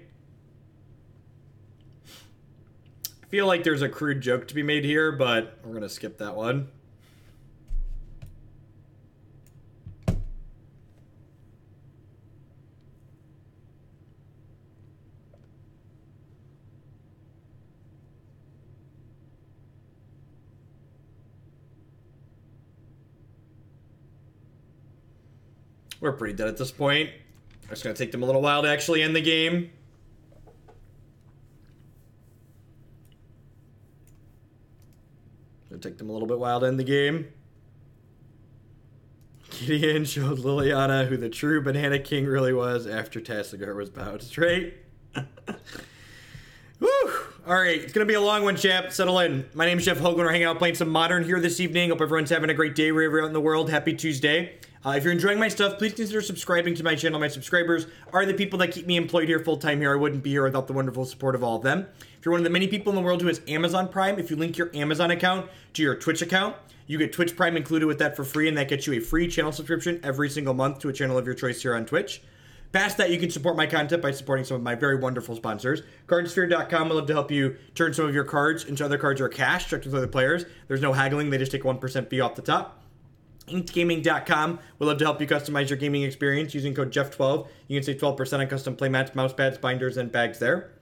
I feel like there's a crude joke to be made here, but we're going to skip that one. We're pretty dead at this point. It's going to take them a little while to actually end the game. It'll take them a little bit while to end the game. Gideon showed Liliana who the true Banana King really was after Tasigur was bounced, right? Woo! Alright, it's going to be a long one, chap. Settle in. My name is Jeff Hoagland. We're hanging out playing some Modern here this evening. Hope everyone's having a great day wherever you're out in the world. Happy Tuesday. If you're enjoying my stuff, please consider subscribing to my channel. My subscribers are the people that keep me employed here full-time here. I wouldn't be here without the wonderful support of all of them. If you're one of the many people in the world who has Amazon Prime, if you link your Amazon account to your Twitch account, you get Twitch Prime included with that for free, and that gets you a free channel subscription every single month to a channel of your choice here on Twitch. Past that, you can support my content by supporting some of my very wonderful sponsors. Cardsphere.com would love to help you turn some of your cards into other cards or cash directly with other players. There's no haggling. They just take 1% fee off the top. InkedGaming.com would love to help you customize your gaming experience using code Jeff12. You can save 12% on custom playmats, mousepads, binders, and bags there.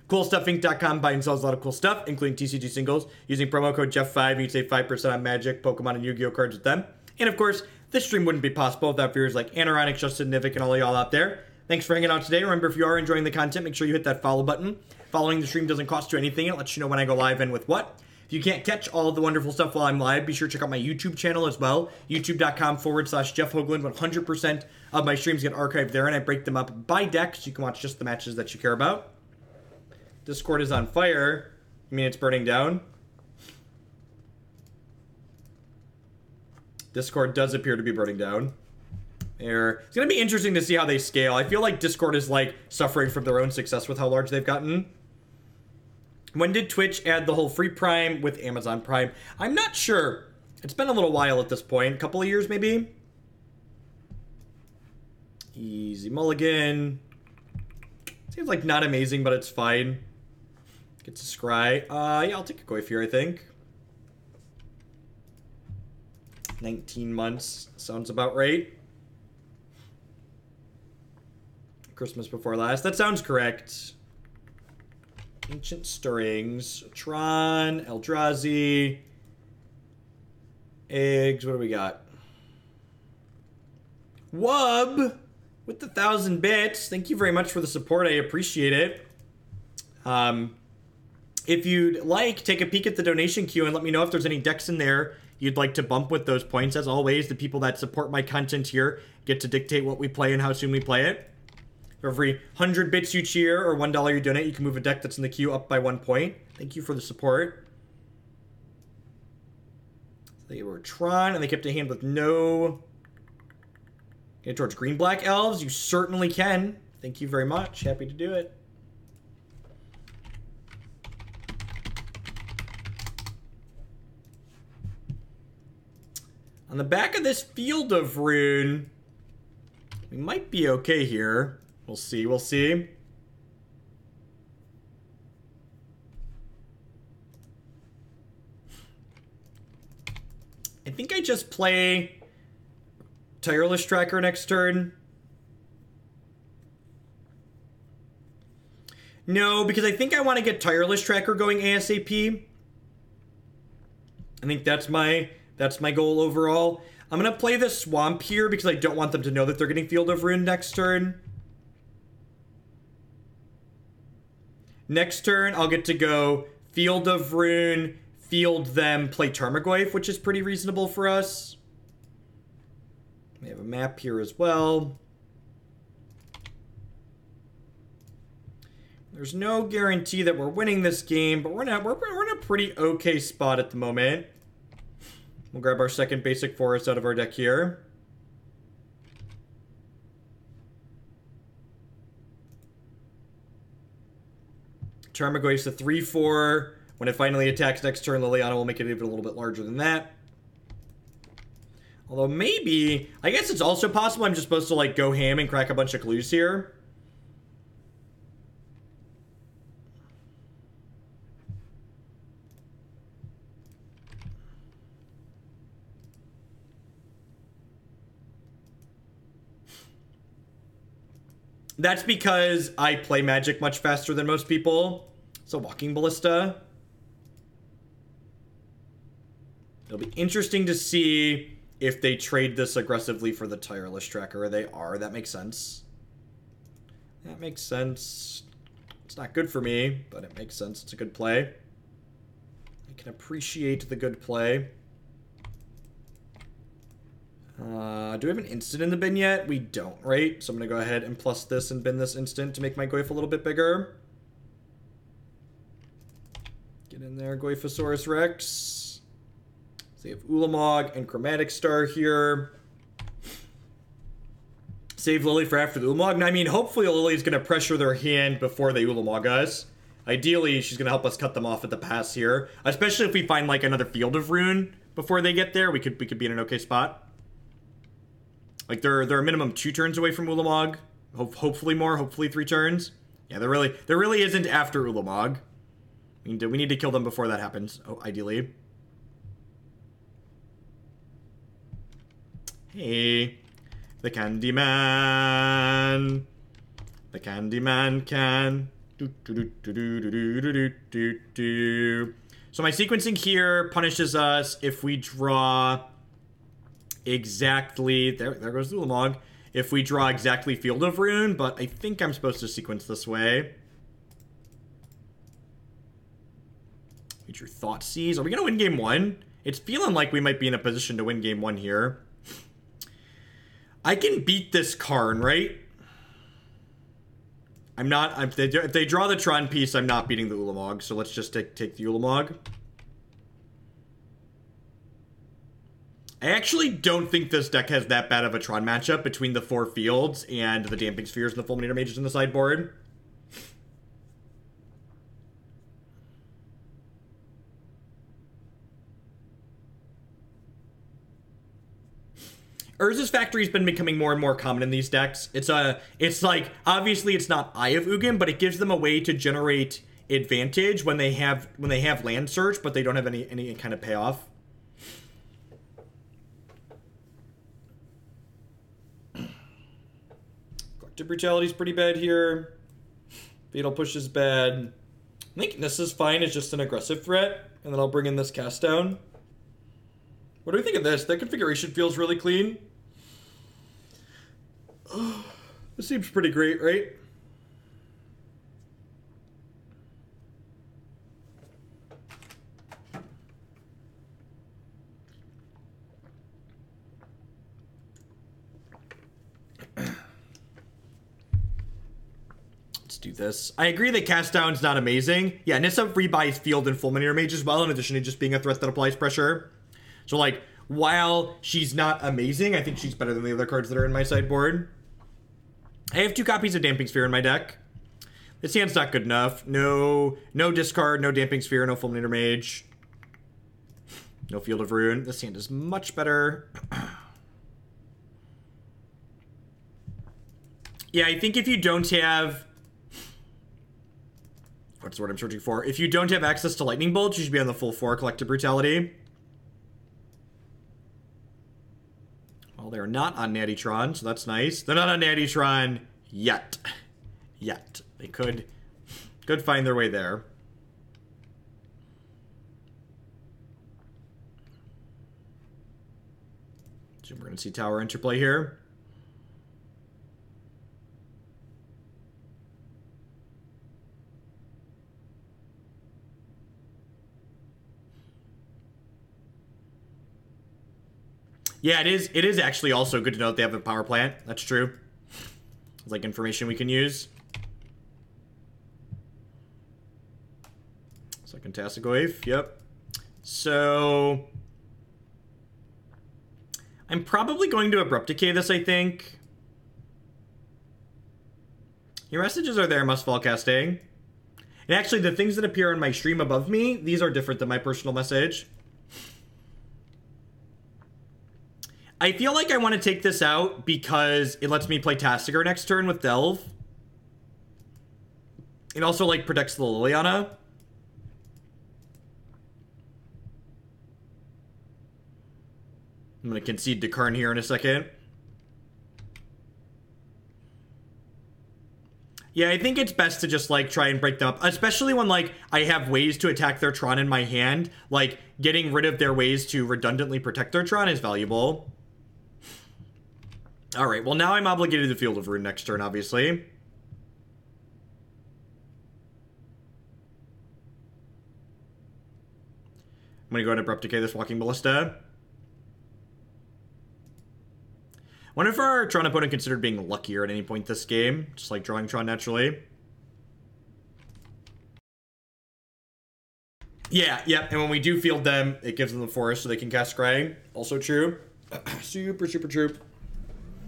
CoolStuffInc.com buys and sells a lot of cool stuff, including TCG singles. Using promo code Jeff5, you can save 5% on Magic, Pokemon, and Yu-Gi-Oh cards with them. And of course, this stream wouldn't be possible without viewers like Anoronic, Justin, Nivik, and all y'all out there. Thanks for hanging out today. Remember, if you are enjoying the content, make sure you hit that follow button. Following the stream doesn't cost you anything. It lets you know when I go live and with what. If you can't catch all of the wonderful stuff while I'm live, be sure to check out my YouTube channel as well. YouTube.com/Jeff Hoagland. 100% of my streams get archived there, and I break them up by deck so you can watch just the matches that you care about. Discord is on fire. You mean it's burning down? Discord does appear to be burning down. There. It's going to be interesting to see how they scale. I feel like Discord is like suffering from their own success with how large they've gotten. When did Twitch add the whole free Prime with Amazon Prime? I'm not sure. It's been a little while at this point. A couple of years, maybe? Easy mulligan. Seems like not amazing, but it's fine. Gets a scry. Yeah, I'll take a Goyf here, I think. 19 months. Sounds about right. Christmas before last. That sounds correct. Ancient Stirrings, Tron, Eldrazi, Eggs, what do we got? Wub with the 1,000 bits. Thank you very much for the support. I appreciate it. If you'd like, take a peek at the donation queue and let me know if there's any decks in there you'd like to bump with those points. As always, the people that support my content here get to dictate what we play and how soon we play it. For every 100 bits you cheer or $1 you donate, you can move a deck that's in the queue up by 1 point. Thank you for the support. They were Tron, and they kept a hand with no... Get towards green-black elves. You certainly can. Thank you very much. Happy to do it. On the back of this Field of Rune, we might be okay here. We'll see, we'll see. I think I just play Tireless Tracker next turn. No, because I think I want to get Tireless Tracker going ASAP. I think that's my goal overall. I'm going to play the Swamp here because I don't want them to know that they're getting Field of Rune next turn. Next turn, I'll get to go Field of Rune, field them, play Tarmogoyf, which is pretty reasonable for us. We have a map here as well. There's no guarantee that we're winning this game, but we're in a pretty okay spot at the moment. We'll grab our second basic forest out of our deck here. Tarmogoyf's a 3/4. When it finally attacks next turn, Liliana will make it even a little bit larger than that. Although maybe, I guess it's also possible I'm just supposed to like go ham and crack a bunch of clues here. That's because I play Magic much faster than most people. So Walking Ballista. It'll be interesting to see if they trade this aggressively for the Tireless Tracker. They are. That makes sense. That makes sense. It's not good for me, but it makes sense. It's a good play. I can appreciate the good play. Do we have an instant in the bin yet? We don't, right? So I'm going to go ahead and plus this and bin this instant to make my Goyf a little bit bigger. Get in there, Goyfosaurus Rex. So you have Ulamog and Chromatic Star here. Save Lily for after the Ulamog. I mean, hopefully Lily's going to pressure their hand before they Ulamog us. Ideally, she's going to help us cut them off at the pass here. Especially if we find, like, another Field of Ruin before they get there. We could be in an okay spot. Like, they're a minimum 2 turns away from Ulamog. Hopefully more. Hopefully 3 turns. Yeah, there really isn't after Ulamog. We need to kill them before that happens, ideally. Hey, the Candyman. The Candyman can. So my sequencing here punishes us if we draw exactly... There goes the Ulamog. If we draw exactly Field of Ruin, but I think I'm supposed to sequence this way. We drew Thoughtseize. Are we going to win game 1? It's feeling like we might be in a position to win game 1 here. I can beat this Karn, right? I'm not... If they draw the Tron piece, I'm not beating the Ulamog. So let's just take the Ulamog. I actually don't think this deck has that bad of a Tron matchup between the 4 fields and the Damping Spheres and the Fulminator Mages in the sideboard. Urza's Factory's been becoming more and more common in these decks. It's like, obviously it's not Eye of Ugin, but it gives them a way to generate advantage when they have land search, but they don't have any kind of payoff. Collective Brutality's pretty bad here. Fatal Push is bad. I think Nissa's fine. It's just an aggressive threat, and then I'll bring in this cast down. What do we think of this? That configuration feels really clean. Oh, this seems pretty great, right? Let's do this. I agree that cast down's not amazing. Yeah, Nissa rebuys Field and Fulminator Mage as well, in addition to just being a threat that applies pressure. So, like, while she's not amazing, I think she's better than the other cards that are in my sideboard. I have 2 copies of Damping Sphere in my deck. This hand's not good enough. No discard, no Damping Sphere, no Fulminator Mage. No Field of Ruin. This hand is much better. Yeah, I think if you don't have... What's the word I'm searching for? If you don't have access to Lightning Bolt, you should be on the full 4 Collective Brutality. Well, they're not on Natty Tron, so that's nice. They're not on Natty Tron yet. Yet. They could find their way there. So we're going to see Tower Interplay here. Yeah, it is actually also good to know that they have a power plant. That's true. It's like information we can use. Second Tarmogoyf, yep. So I'm probably going to Abrupt Decay this, I think. Your messages are there, Mustfall Casting. And actually, the things that appear on my stream above me, these are different than my personal message. I feel like I want to take this out because it lets me play Tasigur next turn with Delve. It also, like, protects the Liliana. I'm going to concede to Karn here in a second. Yeah, I think it's best to just, like, try and break them up. Especially when, like, I have ways to attack their Tron in my hand. Like, getting rid of their ways to redundantly protect their Tron is valuable. Alright, well, now I'm obligated to Field of Ruin next turn, obviously. I'm going to go ahead and Abrupt Decay this Walking Ballista. Wonder if our Tron opponent considered being luckier at any point this game. Just like drawing Tron naturally. Yeah, and when we do field them, it gives them the forest so they can cast Scrying. Also true. Super true.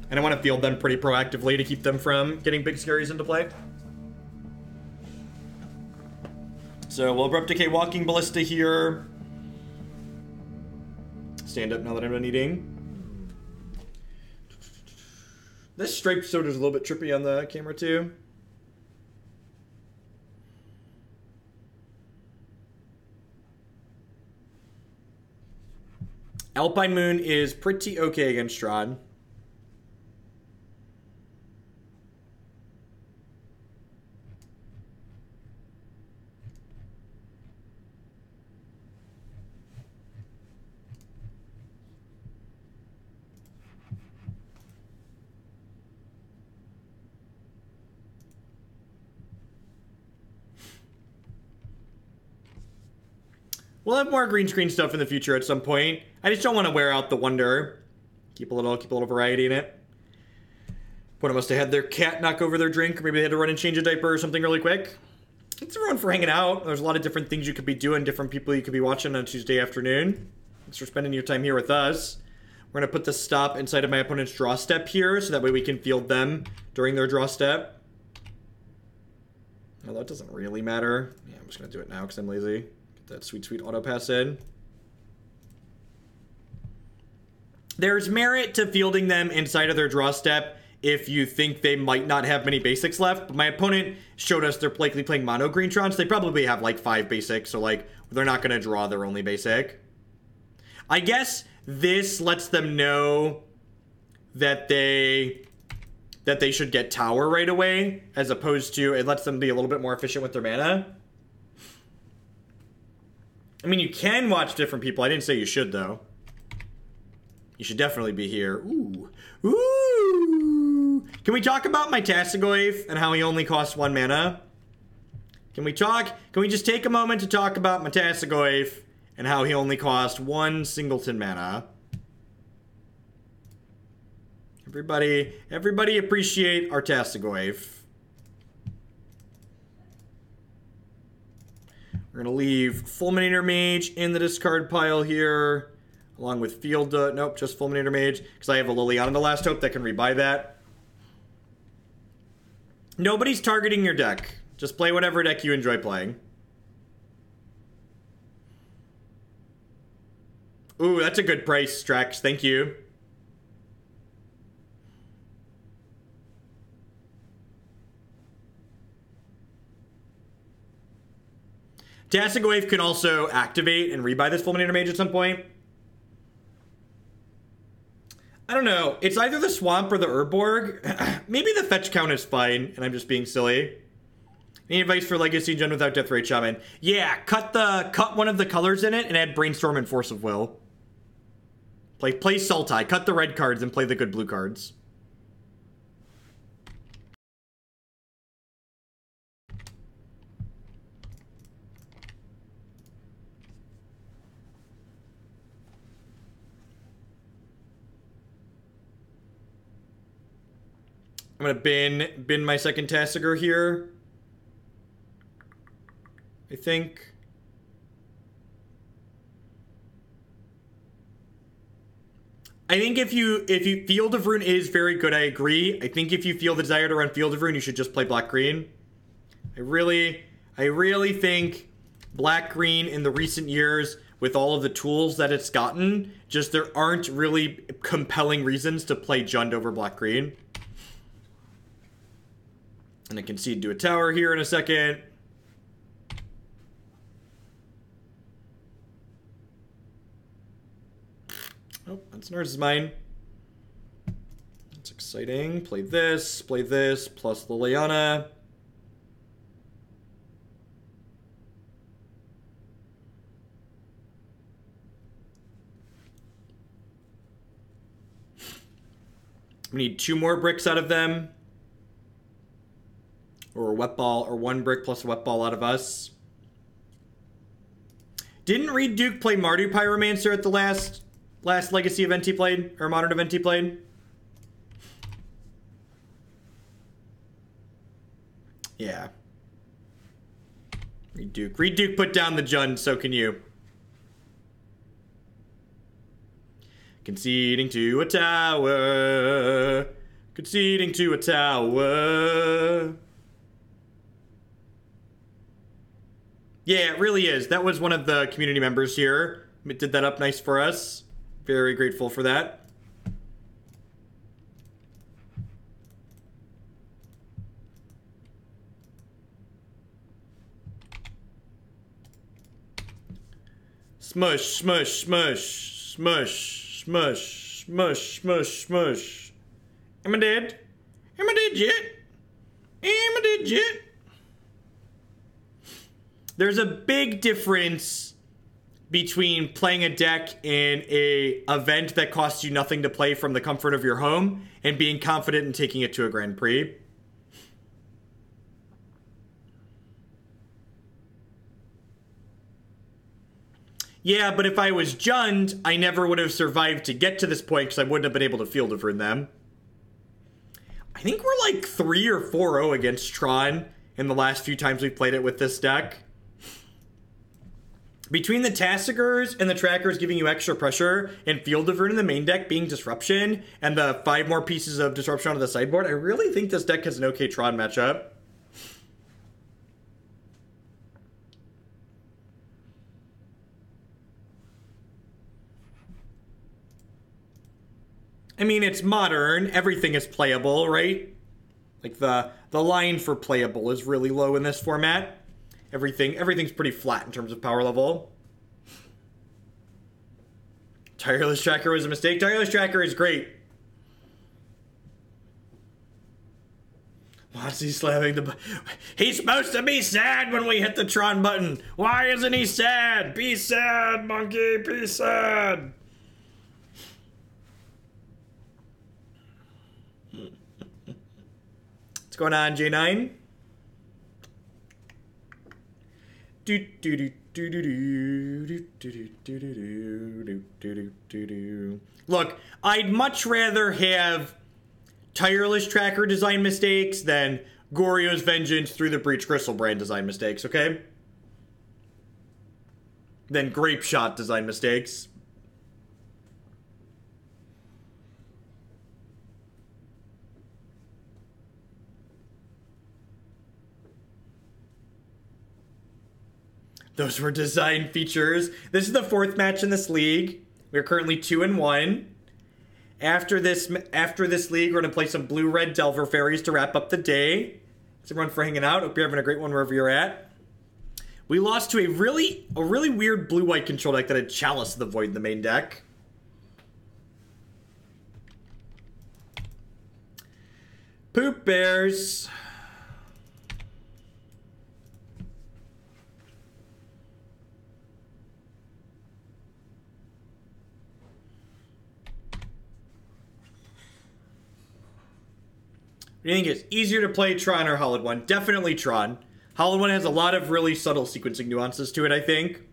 And I want to field them pretty proactively to keep them from getting big scaries into play. So we'll Abrupt Decay Walking Ballista here. Stand up now that I'm done eating. This striped soda is a little bit trippy on the camera too. Alpine Moon is pretty okay against Strahd. We'll have more green screen stuff in the future at some point. I just don't want to wear out the wonder. Keep a little variety in it. Opponent must have had their cat knock over their drink, or maybe they had to run and change a diaper or something really quick. Thanks everyone for hanging out. There's a lot of different things you could be doing, different people you could be watching on a Tuesday afternoon. Thanks for spending your time here with us. We're going to put the stop inside of my opponent's draw step here, so that way we can field them during their draw step. Although it doesn't really matter. Yeah, I'm just going to do it now because I'm lazy. That sweet auto pass in. There's merit to fielding them inside of their draw step if you think they might not have many basics left. But my opponent showed us they're likely playing mono green Trons. They probably have like 5 basics, so like they're not going to draw their only basic. I guess this lets them know that they should get Tower right away, as opposed to it lets them be a little bit more efficient with their mana. I mean, you can watch different people. I didn't say you should, though. You should definitely be here. Ooh. Can we talk about my Tasigur and how he only costs 1 mana? Can we just take a moment to talk about my Tasigur and how he only costs 1 singleton mana? Everybody appreciate our Tasigur. We're going to leave Fulminator Mage in the discard pile here, along with Field... nope, just Fulminator Mage, because I have a Liliana the Last Hope that can rebuy that. Nobody's targeting your deck. Just play whatever deck you enjoy playing. Ooh, that's a good price, Strax. Thank you. Tasigur can also activate and rebuy this Fulminator Mage at some point. I don't know. It's either the Swamp or the Urborg. Maybe the fetch count is fine, and I'm just being silly. Any advice for Legacy Gen without Deathrite Shaman? Yeah, cut one of the colors in it and add Brainstorm and Force of Will. Play Sultai. Cut the red cards and play the good blue cards. I'm gonna bin my second Tasigur here. I think. If you Field of Ruin is very good, I agree. I think if you feel the desire to run Field of Ruin, you should just play black green. I really think black-green in the recent years with all of the tools that it's gotten. Just there aren't really compelling reasons to play Jund over black-green. And I concede to a tower here in a second. Oh, that's Nurse's mine. That's exciting. Play this, plus Liliana. We need 2 more bricks out of them. Or a wet ball, or 1 brick plus a wet ball out of us. Didn't Reed Duke play Mardu Pyromancer at the last Legacy event he played? Or Modern event he played? Yeah. Reed Duke put down the Jund, so can you. Conceding to a tower. Conceding to a tower. Yeah, it really is. That was one of the community members here. It did that up nice for us. Very grateful for that. Smush, smush, smush, smush, smush, smush, smush, smush. Am I dead? Am I dead yet? Am I dead yet? There's a big difference between playing a deck in a event that costs you nothing to play from the comfort of your home and being confident in taking it to a Grand Prix. Yeah, but if I was Jund, I never would have survived to get to this point because I wouldn't have been able to field of rune them. I think we're like 3 or 4-0 against Tron in the last few times we've played it with this deck. Between the Tasigurs and the Trackers giving you extra pressure and Field of Rune in the main deck being Disruption and the 5 more pieces of Disruption onto the sideboard, I really think this deck has an okay Tron matchup. I mean, it's modern. Everything is playable, right? Like, the line for playable is really low in this format. Everything's pretty flat in terms of power level. Tireless Tracker was a mistake. Tireless Tracker is great. Why's he slamming the button? He's supposed to be sad when we hit the Tron button. Why isn't he sad? Be sad, monkey. Be sad. What's going on, J9? Look, I'd much rather have Tireless Tracker design mistakes than Goryo's Vengeance through the Breach Gristlebrand design mistakes, okay? Than Grape Shot design mistakes. Those were design features. This is the 4th match in this league. We're currently 2-1. After this league, we're gonna play some blue-red Delver Fairies to wrap up the day. Thanks everyone for hanging out. Hope you're having a great one wherever you're at. We lost to a really weird blue-white control deck that had Chalice of the Void in the main deck. Poop Bears. Do you think it's easier to play Tron or Hollowed One? Definitely Tron. Hollowed One has a lot of really subtle sequencing nuances to it, I think.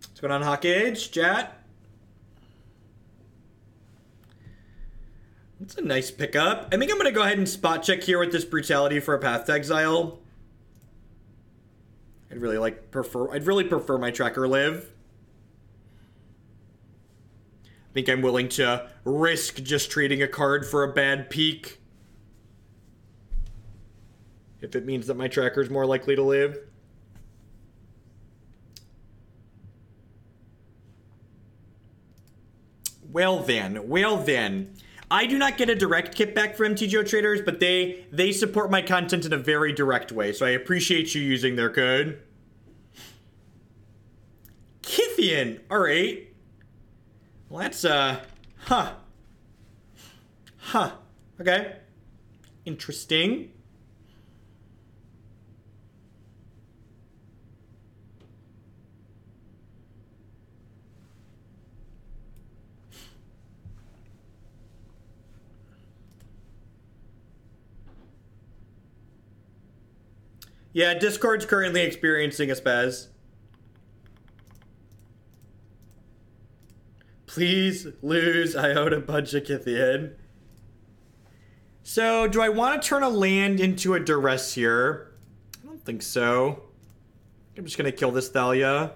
What's going on, Hawkage? Chat? That's a nice pickup. I think I'm going to go ahead and spot check here with this Brutality for a Path to Exile. I'd really prefer my Tracker live. I think I'm willing to risk just trading a card for a bad peak. if it means that my tracker's more likely to live. Well then. I do not get a direct kickback from MTGO traders, but they support my content in a very direct way, so I appreciate you using their code. Kithian! Alright. Well, that's, okay. Interesting. Yeah, Discord's currently experiencing a spaz. Please lose Iota Bunch of Kithian. So, do I want to turn a land into a duress here? I don't think so. I'm just going to kill this Thalia.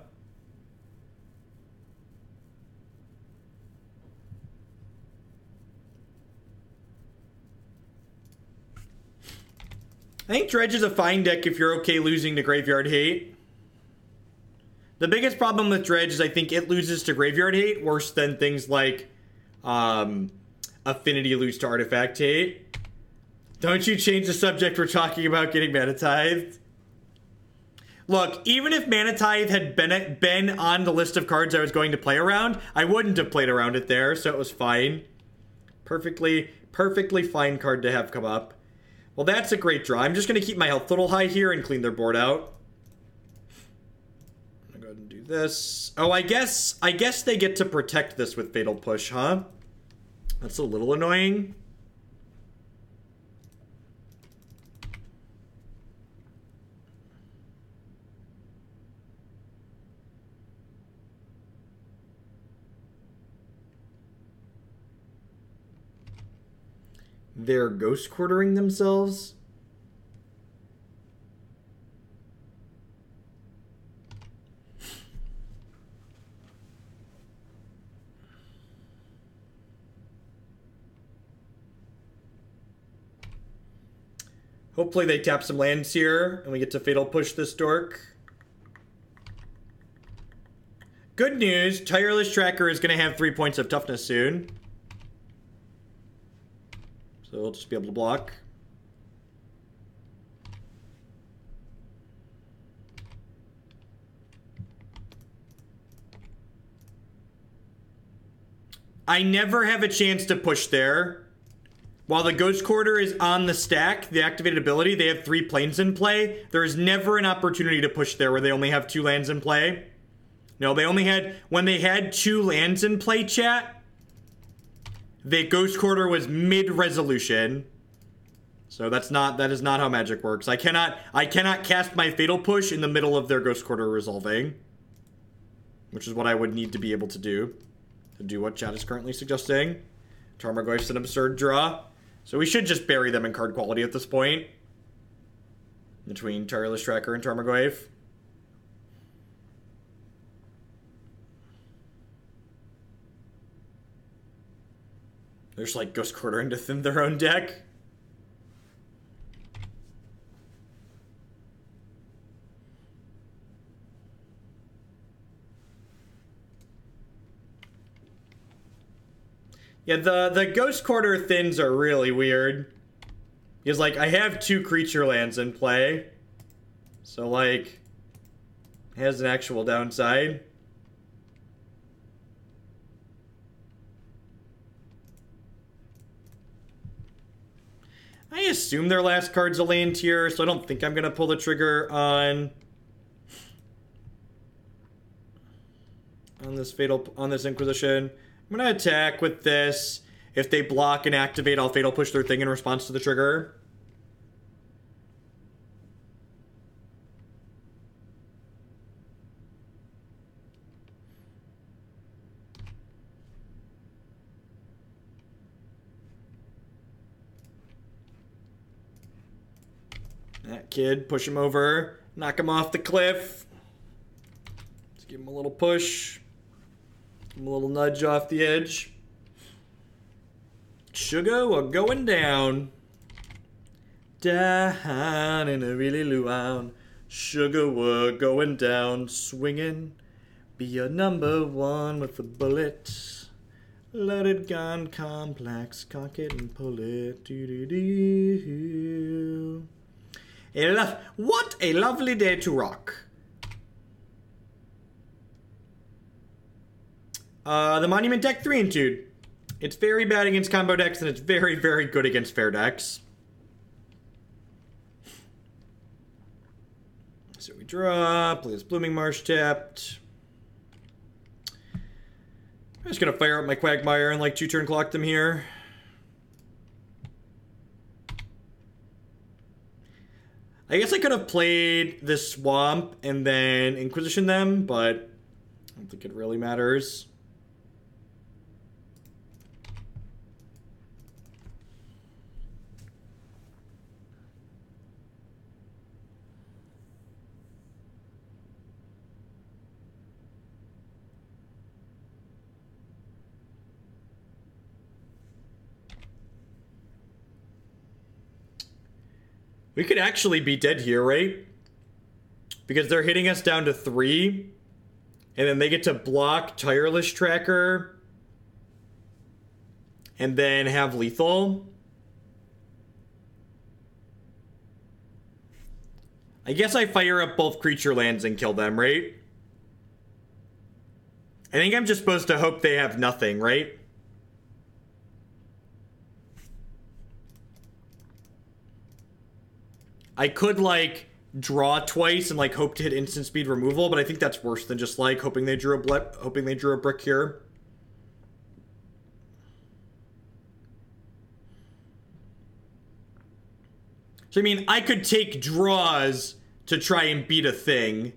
I think Dredge is a fine deck if you're okay losing to Graveyard Hate. The biggest problem with Dredge is I think it loses to Graveyard Hate worse than things like Affinity lose to Artifact Hate. Don't you change the subject, we're talking about getting Mana Tithed. Look, even if Mana Tithe had been on the list of cards I was going to play around, I wouldn't have played around it there, so it was fine. Perfectly fine card to have come up. Well, that's a great draw. I'm just going to keep my health total high here and clean their board out. I'm going to go ahead and do this. Oh, I guess they get to protect this with Fatal Push, huh? That's a little annoying. They're ghost quartering themselves. Hopefully they tap some lands here and we get to Fatal Push this dork. Good news, Tireless Tracker is going to have 3 points of toughness soon. So we'll just be able to block. I never have a chance to push there. While the Ghost Quarter is on the stack, the activated ability, they have 3 planes in play. There is never an opportunity to push there where they only have 2 lands in play. No, they only had, when they had 2 lands in play, chat, the Ghost Quarter was mid-resolution. So that is not how Magic works. I cannot cast my Fatal Push in the middle of their Ghost Quarter resolving. Which is what I would need to be able to do. To do what chat is currently suggesting. Tarmogoyf's an absurd draw. So we should just bury them in card quality at this point. Between Tireless Tracker and Tarmogoyf. They're just like Ghost Quartering to thin their own deck. Yeah, the Ghost Quarter thins are really weird. Because, like, I have 2 creature lands in play. So, like, it has an actual downside. I assume their last card's a land here, so I don't think I'm going to pull the trigger on this Inquisition. I'm going to attack with this. If they block and activate, I'll Fatal Push their thing in response to the trigger. That kid, push him over, knock him off the cliff. Let's give him a little push. Give him a little nudge off the edge. Sugar, we're going down. Down in a really luau. Sugar wood going down, swinging. Be your number one with a bullet. Loaded gun complex, cock it and pull it. Do-do-do. What a lovely day to rock. The Monument deck 3 and 2. It's very bad against combo decks, and it's very, very good against fair decks. So we draw, play this Blooming Marsh tapped. I'm just gonna fire up my Quagmire and like 2-turn clock them here. I guess I could have played this Swamp and then Inquisition them, but I don't think it really matters. We could actually be dead here, right? Because they're hitting us down to 3. And then they get to block Tireless Tracker. And then have lethal. I guess I fire up both creature lands and kill them, right? I think I'm just supposed to hope they have nothing, right? I could, like, draw twice and, like, hope to hit instant speed removal, but I think that's worse than just, like, hoping they drew a brick here. So, I mean, I could take draws to try and beat a thing.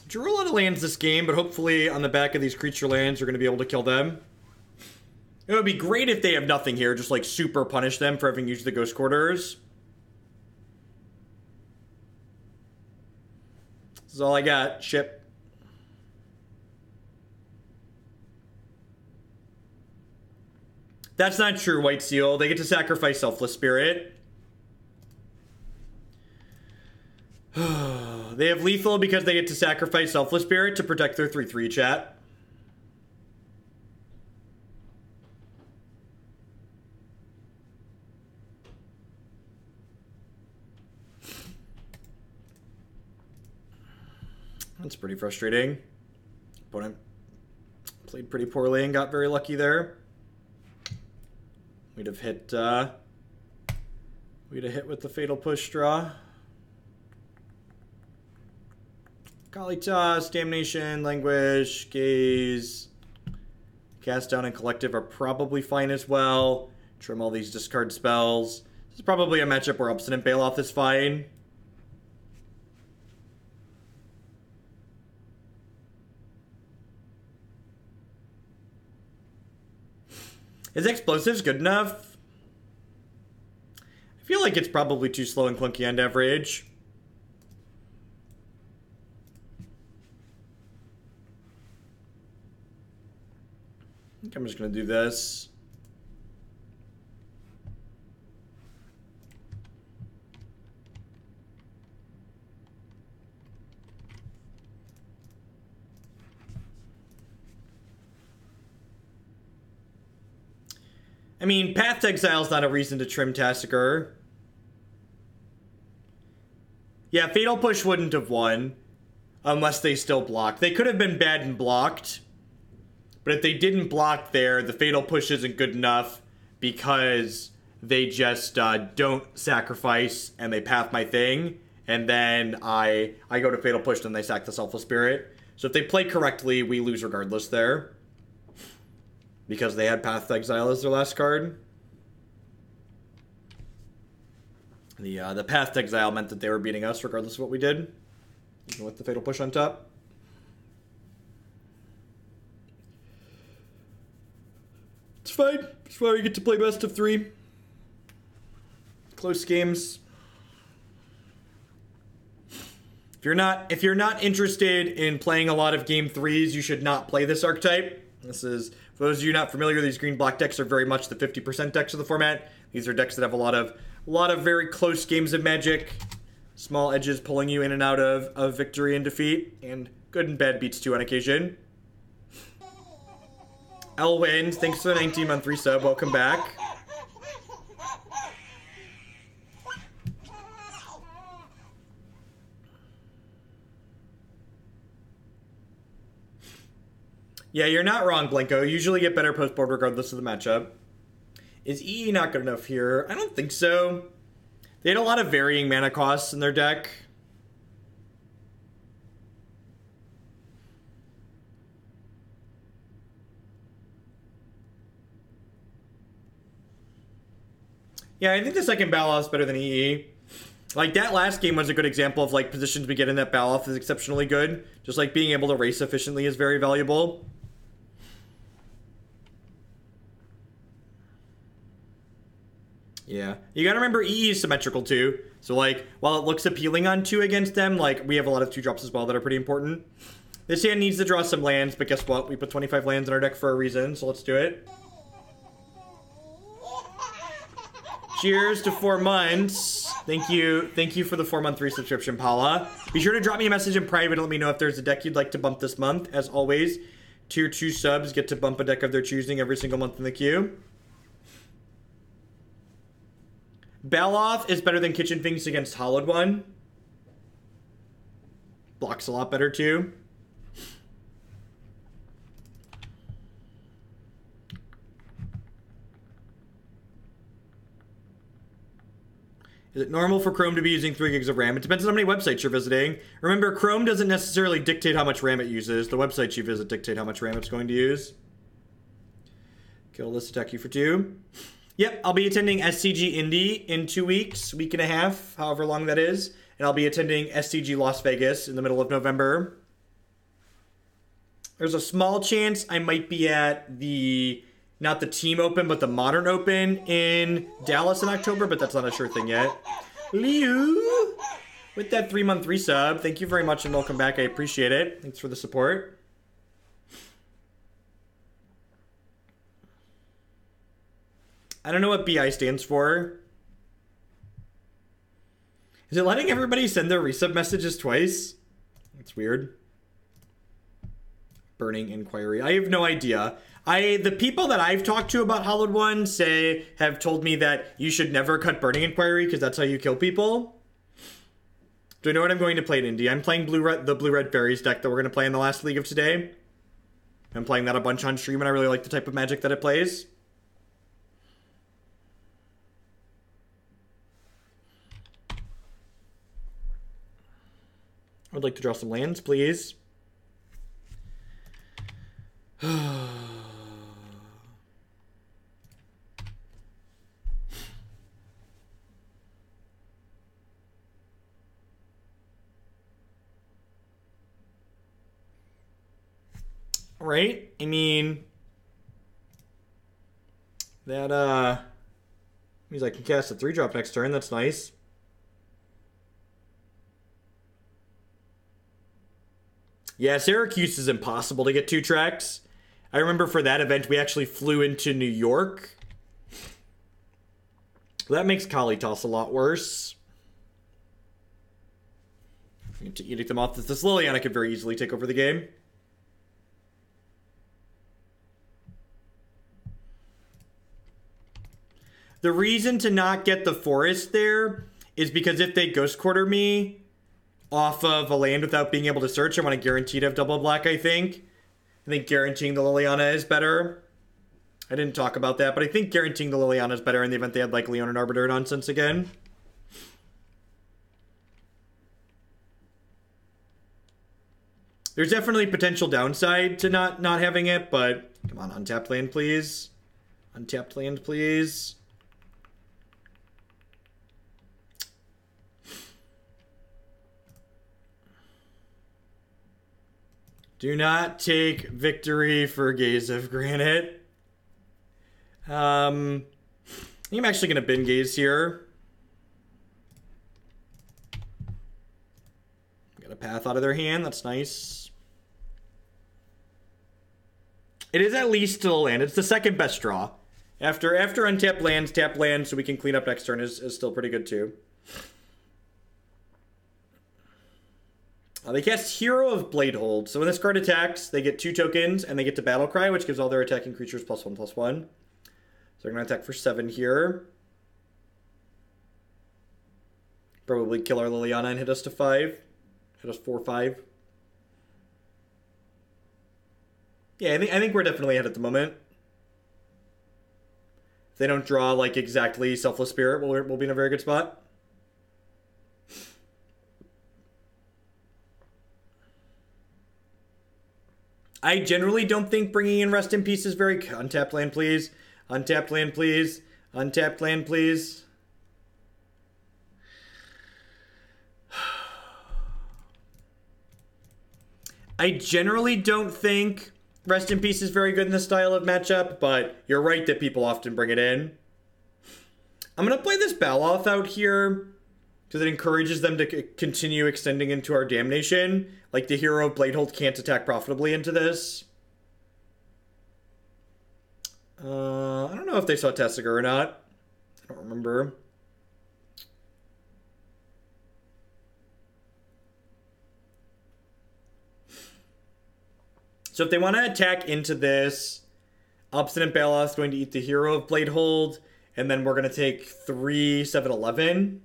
Drew a lot of lands this game, but hopefully on the back of these creature lands, we're going to be able to kill them. It would be great if they have nothing here, just like super punish them for having used the Ghost Quarters. This is all I got. Ship. That's not true, White Seal. They get to sacrifice Selfless Spirit. They have lethal because they get to sacrifice Selfless Spirit to protect their 3/3 chat. That's pretty frustrating. Opponent played pretty poorly and got very lucky there. We'd have hit with the Fatal Push draw. Kalitas, Damnation, Languish, Gaze, Cast Down, and Collective are probably fine as well. Trim all these discard spells. This is probably a matchup where Obstinate Baloth is fine. Is Explosives good enough? I feel like it's probably too slow and clunky and average. I think I'm just going to do this. I mean, Path to Exile is not a reason to trim Tasigur. Yeah, Fatal Push wouldn't have won unless they still blocked. They could have been bad and blocked. But if they didn't block there, the Fatal Push isn't good enough because they just don't sacrifice and they path my thing. And then I go to Fatal Push and they sack the Selfless Spirit. So if they play correctly, we lose regardless there. Because they had Path to Exile as their last card. The Path to Exile meant that they were beating us regardless of what we did. Even with the Fatal Push on top. It's fine. It's why we get to play best of 3. Close games. If you're not interested in playing a lot of game 3s, you should not play this archetype. This is, for those of you not familiar, these green-black decks are very much the 50% decks of the format. These are decks that have a lot of very close games of Magic, small edges pulling you in and out of victory and defeat, and good and bad beats too on occasion. Elwin, thanks for the 19-month resub. Welcome back. Yeah, you're not wrong, Blanco. You usually get better post-board regardless of the matchup. Is EE not good enough here? I don't think so. They had a lot of varying mana costs in their deck. Yeah, I think the second Baloth is better than EE. Like, that last game was a good example of, like, positions we get in that Baloth is exceptionally good. Just, like, being able to race efficiently is very valuable. Yeah. You gotta remember EE is symmetrical, too. So, like, while it looks appealing on 2 against them, like, we have a lot of 2-drops as well that are pretty important. This hand needs to draw some lands, but guess what? We put 25 lands in our deck for a reason, so let's do it. Cheers to 4 months. Thank you for the 4-month resubscription, Paula. Be sure to drop me a message in private and let me know if there's a deck you'd like to bump this month. As always, tier 2 subs get to bump a deck of their choosing every single month in the queue. Baloth is better than Kitchen Finks against Hollowed One. Blocks a lot better too. Is it normal for Chrome to be using 3 gigs of RAM? It depends on how many websites you're visiting. Remember, Chrome doesn't necessarily dictate how much RAM it uses. The websites you visit dictate how much RAM it's going to use. Kill this, attack you for 2. Yep, I'll be attending SCG Indy in 2 weeks, week and a half, however long that is. And I'll be attending SCG Las Vegas in the middle of November. There's a small chance I might be at the, not the Team Open, but the Modern Open in Dallas in October, but that's not a sure thing yet. Liu, with that 3-month resub, thank you very much and welcome back. I appreciate it. Thanks for the support. I don't know what BI stands for. Is it letting everybody send their resub messages twice? That's weird. Burning Inquiry. I have no idea. The people that I've talked to about Hollowed One have told me that you should never cut Burning Inquiry because that's how you kill people. Do I know what I'm going to play in Indy? I'm playing the Blue-Red Fairies deck that we're going to play in the last League of today. I'm playing that a bunch on stream and I really like the type of Magic that it plays. I would like to draw some lands, please. Right? I mean, that means I can cast a 3-drop next turn. That's nice. Yeah, Syracuse is impossible to get 2 tracks. I remember for that event, we actually flew into New York. That makes Kalitas a lot worse. To edict them off. This Liliana could very easily take over the game. The reason to not get the forest there is because if they Ghost Quarter me off of a land without being able to search, I want to guarantee to have double black, I think. I think guaranteeing the Liliana is better. I didn't talk about that, but I think guaranteeing the Liliana is better in the event they had like Leon and Arbiter nonsense again. There's definitely potential downside to not having it, but come on, untapped land, please. Untapped land, please. Do not take victory for Gaze of Granite. I'm actually going to bin Gaze here. I'm going to path out of their hand. That's nice. It is at least still a land. It's the second best draw. After untap lands, tap lands so we can clean up next turn is still pretty good too. They cast Hero of Bladehold. So when this card attacks, they get 2 tokens and they get to Battle Cry, which gives all their attacking creatures +1/+1. So they're going to attack for 7 here. Probably kill our Liliana and hit us to 5. Hit us 4/5. Yeah, I think we're definitely ahead at the moment. If they don't draw like exactly Selfless Spirit, we'll be in a very good spot. I generally don't think bringing in Rest in Peace is very... Untapped land, please. Untapped land, please. Untapped land, please. I generally don't think Rest in Peace is very good in this style of matchup, but you're right that people often bring it in. I'm going to play this Baloth out here because it encourages them to continue extending into our Damnation. Like, the Hero of Bladehold can't attack profitably into this. I don't know if they saw Tasigur or not. I don't remember. So if they want to attack into this, Obstinate Baloth is going to eat the Hero of Bladehold, and then we're going to take 3, 7, 11.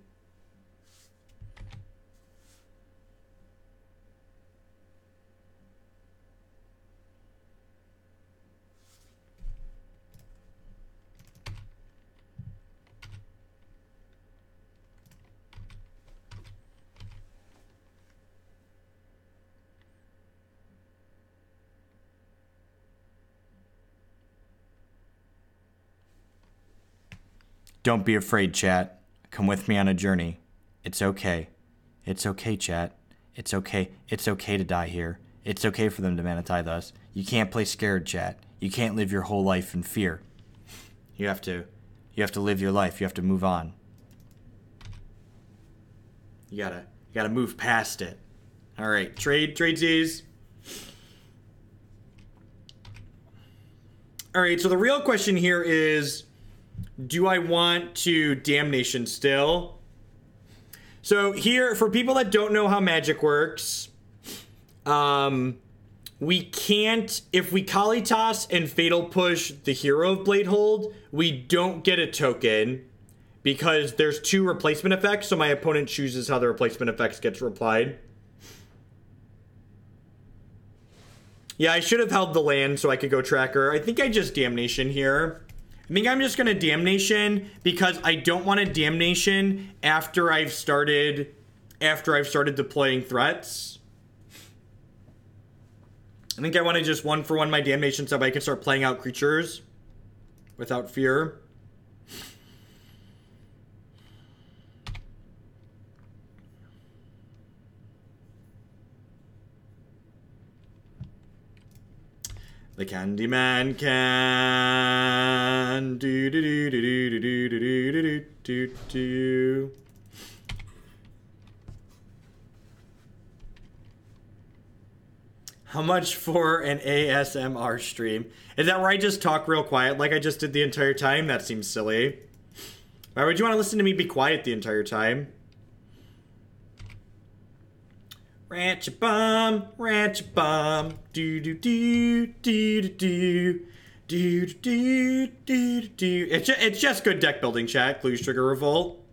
Don't be afraid, chat. Come with me on a journey. It's okay. It's okay, chat. It's okay. It's okay to die here. It's okay for them to Mana-Tithe us. You can't play scared, chat. You can't live your whole life in fear. You have to live your life. You have to move on. You gotta move past it. All right, Treatopvillage. All right, so the real question here is, do I want to Damnation still? So here, for people that don't know how Magic works, we can't, if we Kalitas and Fatal Push the Hero of Bladehold, we don't get a token because there's 2 replacement effects, so my opponent chooses how the replacement effects gets replied. Yeah, I should have held the land so I could go Tracker. I think I just Damnation here. I think I'm just going to Damnation because I don't want to Damnation after I've started deploying threats. I think I want to just 1-for-1 my Damnation so I can start playing out creatures without fear. The Candyman can do do do do do do do do do do do. How much for an ASMR stream? Is that where I just talk real quiet like I just did the entire time? That seems silly. Why would you want to listen to me be quiet the entire time? Ratchet bomb, do do do do do do do do do do. It's just good deck building, chat. Clues trigger revolt.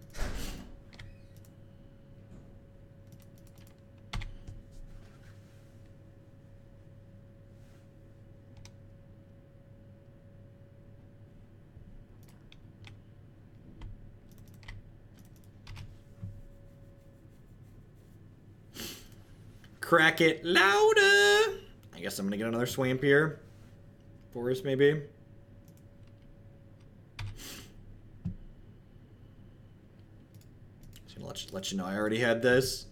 Crack it louder. I guess I'm gonna get another Swamp here. Forest, maybe. Just gonna let you know I already had this.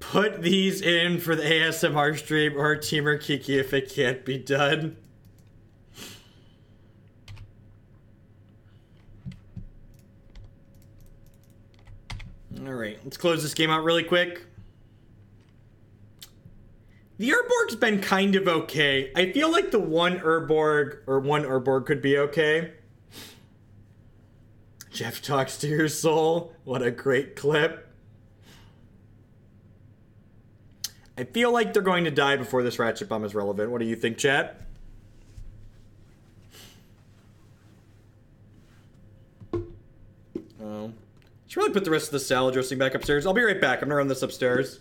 Put these in for the ASMR stream or Teamer Kiki if it can't be done. Alright, let's close this game out really quick. The Urborg's been kind of okay. I feel like the one Urborg could be okay. Jeff talks to your soul. What a great clip. I feel like they're going to die before this Ratchet Bomb is relevant. What do you think, chat? Oh. Should probably put the rest of the salad dressing back upstairs. I'll be right back. I'm gonna run this upstairs.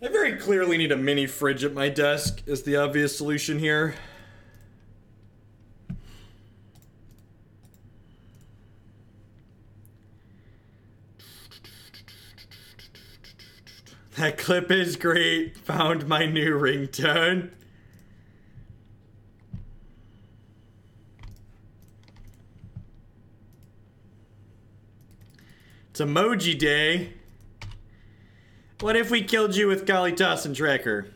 I very clearly need a mini fridge at my desk, is the obvious solution here. That clip is great. Found my new ringtone. It's emoji day. What if we killed you with Kalitas and Tracker?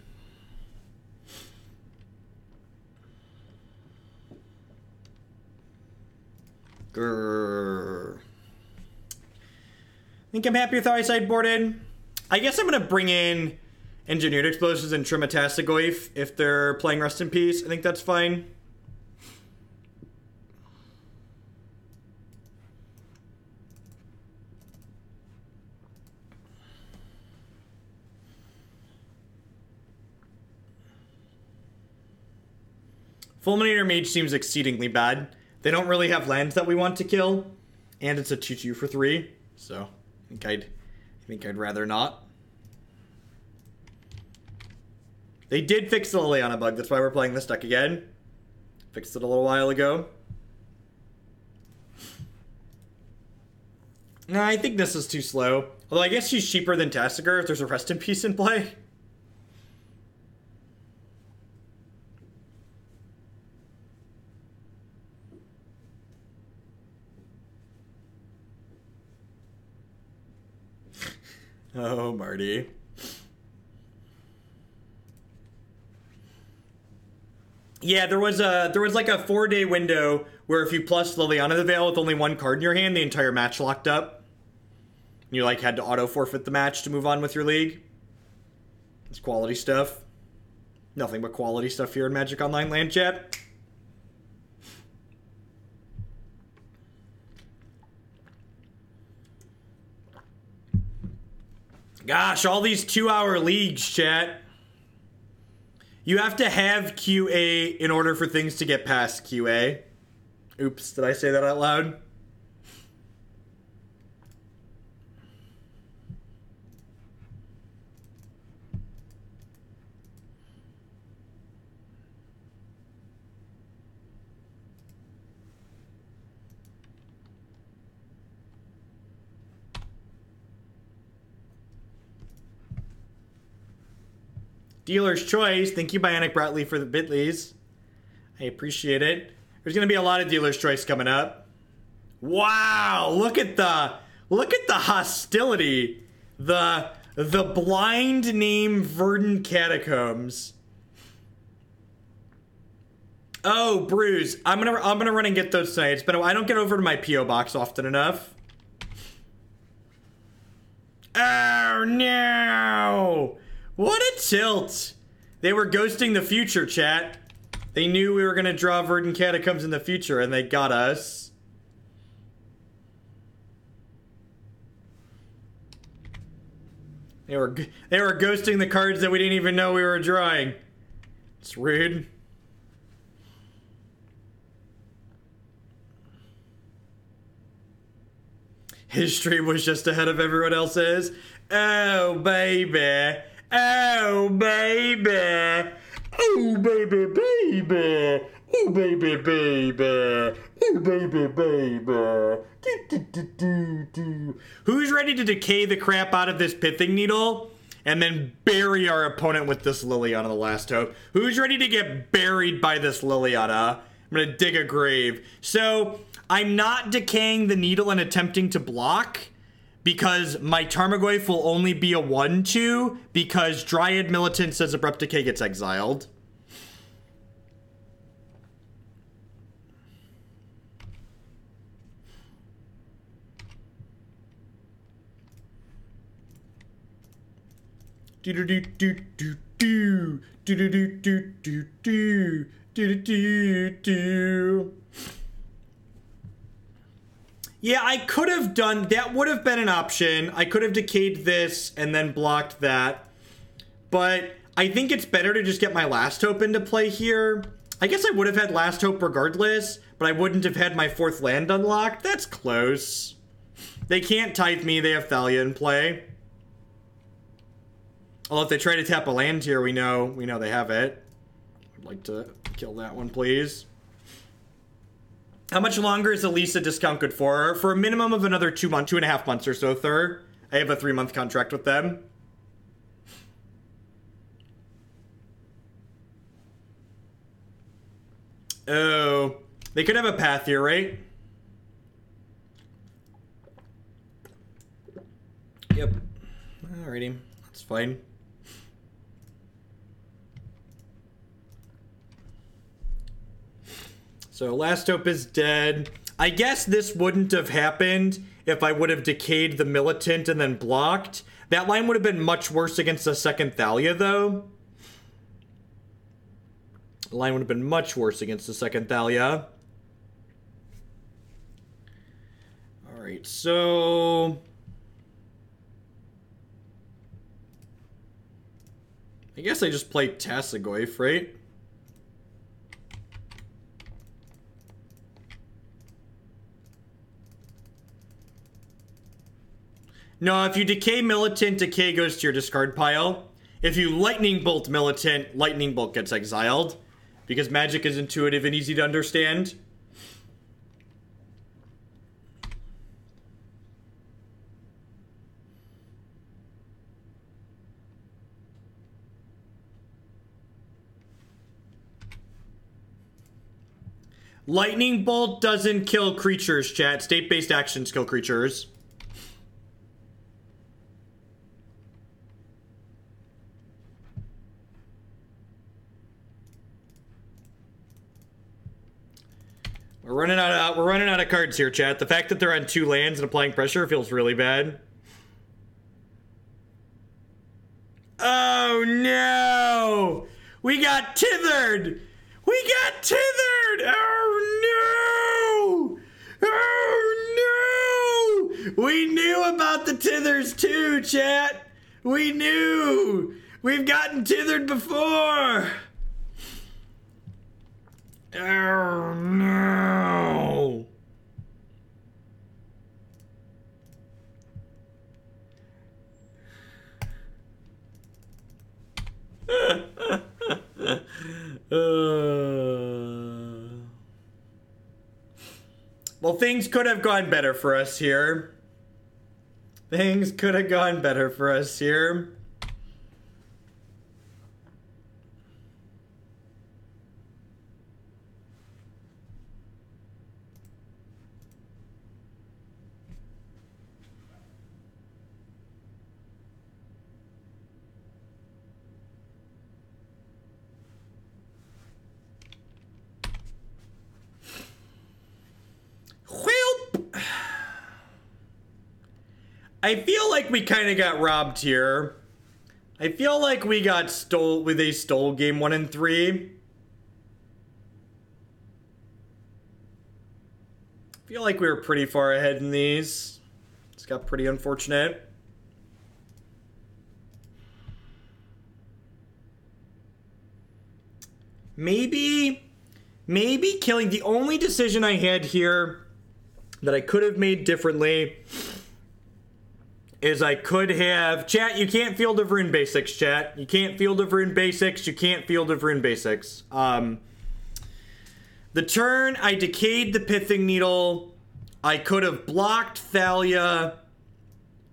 Grrr. Think I'm happy with how I sideboarded? I guess I'm gonna bring in Engineered Explosives and trim a Tasigur if they're playing Rest in Peace. I think that's fine. Fulminator Mage seems exceedingly bad. They don't really have lands that we want to kill, and it's a 2/2 for 3, so I think I'd rather not. They did fix the Liliana bug, that's why we're playing this deck again. Fixed it a little while ago. No, I think this is too slow. Although I guess she's cheaper than Tasigur if there's a Rest in Peace in play. Oh, Marty. Yeah, there was like a 4-day window where if you plus Liliana the Veil with only one card in your hand, the entire match locked up. You like had to auto forfeit the match to move on with your league. It's quality stuff. Nothing but quality stuff here in Magic Online Land Chat. Gosh, all these 2-hour leagues, chat. You have to have QA in order for things to get past QA. Oops, did I say that out loud? Dealer's Choice. Thank you, Bionic Bradley, for the Bitleys. I appreciate it. There's going to be a lot of Dealer's Choice coming up. Wow, look at the hostility. The blind name Verdant Catacombs. Oh, Bruise. I'm gonna run and get those tonight. It's been I don't get over to my PO box often enough. Oh no! What a tilt! They were ghosting the future, chat. They knew we were gonna draw Verdant Catacombs in the future, and they got us. They were ghosting the cards that we didn't even know we were drawing. It's rude. His stream was just ahead of everyone else's. Oh, baby. Oh, baby. Oh, baby, baby. Oh, baby, baby. Oh, baby, baby. Do, do, do, do, do. Who's ready to decay the crap out of this Pithing Needle and then bury our opponent with this Liliana, the last hope. Who's ready to get buried by this Liliana? I'm going to dig a grave. So I'm not decaying the needle and attempting to block because my Tarmogoyf will only be a 1/2 because Dryad Militant says Abrupt Decay gets exiled. Do do do do do do do do do do do do. Yeah, I could have done that. Would have been an option. I could have decayed this and then blocked that, but I think it's better to just get my last hope into play here. I guess I would have had last hope regardless, but I wouldn't have had my 4th land unlocked. That's close. They can't tithe me. They have Thalia in play. Although if they try to tap a land here, we know they have it. I'd like to kill that one, please. How much longer is Elisa discount good for? For a minimum of another 2.5 months or so, Thur. I have a 3-month contract with them. Oh, they could have a path here, right? Yep. Alrighty, that's fine. So last hope is dead. I guess this wouldn't have happened if I would have decayed the Militant and then blocked. That line would have been much worse against the 2nd Thalia, though. The line would have been much worse against the 2nd Thalia. Alright, so... I guess I just play Tasigur, right? No, if you decay Militant, decay goes to your discard pile. If you Lightning Bolt Militant, Lightning Bolt gets exiled. Because Magic is intuitive and easy to understand. Lightning Bolt doesn't kill creatures, chat. State-based actions kill creatures. We're running out of cards here, chat. The fact that they're on 2 lands and applying pressure feels really bad. Oh no! We got tethered! We got tethered! Oh no! Oh no! We knew about the tethers too, chat. We knew. We've gotten tethered before. Oh no! Well, things could have gone better for us here. Things could have gone better for us here. I feel like we kind of got robbed here. I feel like we got they stole game 1 and 3. I feel like we were pretty far ahead in these. It's got pretty unfortunate. Maybe killing. The only decision I had here that I could have made differently is I could have... Chat, you can't field of Rune Basics, chat. You can't field of Rune Basics. You can't field of Rune Basics. The turn I decayed the Pithing Needle, I could have blocked Thalia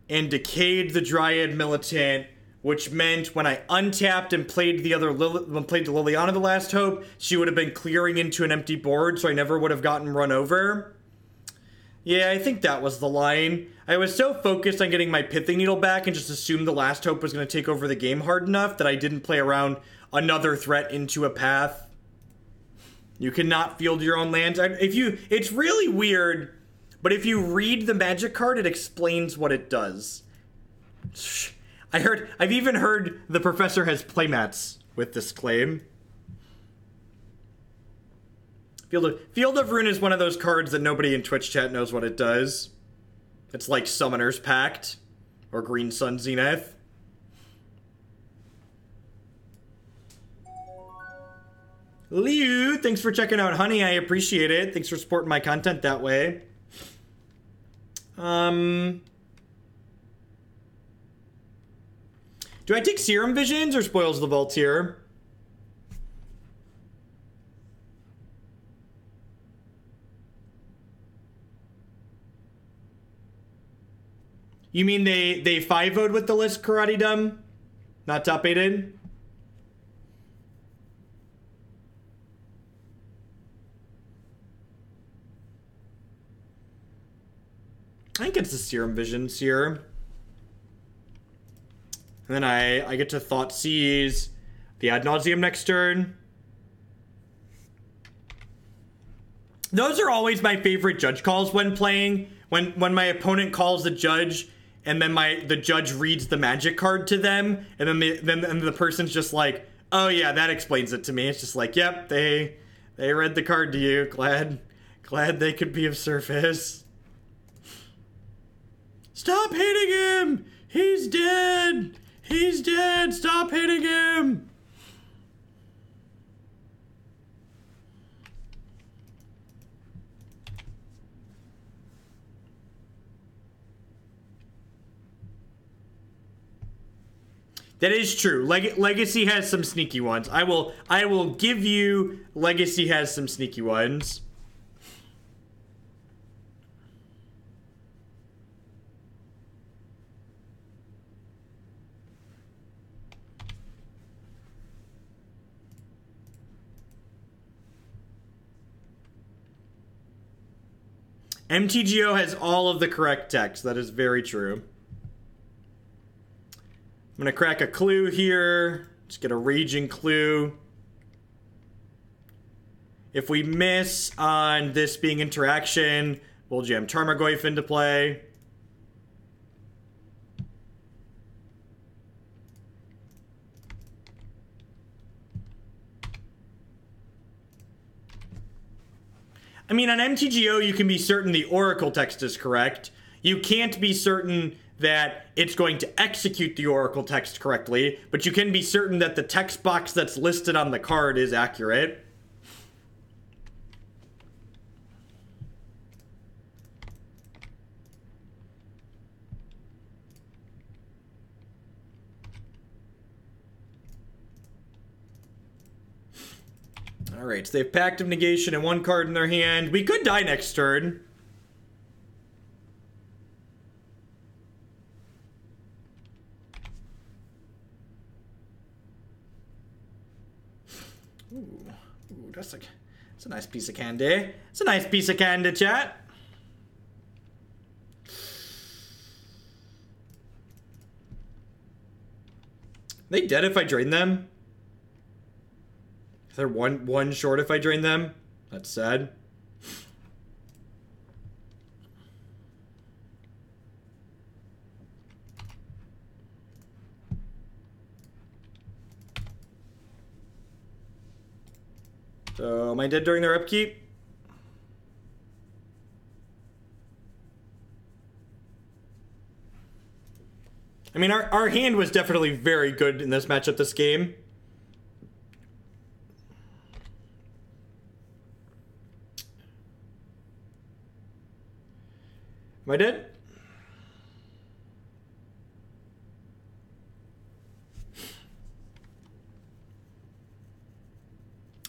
and decayed the Dryad Militant which meant when I untapped and played the Liliana the Last Hope, she would have been clearing into an empty board, so I never would have gotten run over. Yeah, I think that was the line. I was so focused on getting my Pithing Needle back and just assumed the Last Hope was going to take over the game hard enough that I didn't play around another threat into a path. You cannot field your own lands. It's really weird, but if you read the magic card, it explains what it does. I've even heard the professor has playmats with this claim. Field of Ruin is one of those cards that nobody in Twitch chat knows what it does. It's like Summoner's Pact or Green Sun Zenith. Liu, thanks for checking out Honey. I appreciate it. Thanks for supporting my content that way. Do I take Serum Visions or Spoils the Vault here? You mean they 5-0'd with the list, Karate Dumb? Not top 8'd? I think it's the Serum Visions here. And then I get to Thoughtseize the Ad Nauseam next turn. Those are always my favorite judge calls when playing. When my opponent calls the judge and then the judge reads the magic card to them, and then the person's just like, oh yeah, that explains it to me. It's just like, yep, they read the card to you. Glad they could be of service. Stop hitting him! He's dead! He's dead! Stop hitting him! That is true. Legacy has some sneaky ones. I will give you Legacy has some sneaky ones. MTGO has all of the correct text. That is very true. I'm going to crack a clue here. Just get a Raging Clue. If we miss on this being interaction, we'll jam Tarmogoyf into play. I mean, on MTGO, you can be certain the Oracle text is correct. You can't be certain that it's going to execute the Oracle text correctly, but you can be certain that the text box that's listed on the card is accurate. Alright, so they have Pact of Negation and one card in their hand. We could die next turn. Ooh, that's a nice piece of candy. It's a nice piece of candy, chat. Are they dead if I drain them? Is there one short if I drain them? That's sad. So, am I dead during their upkeep? I mean, our hand was definitely very good in this matchup this game. Am I dead?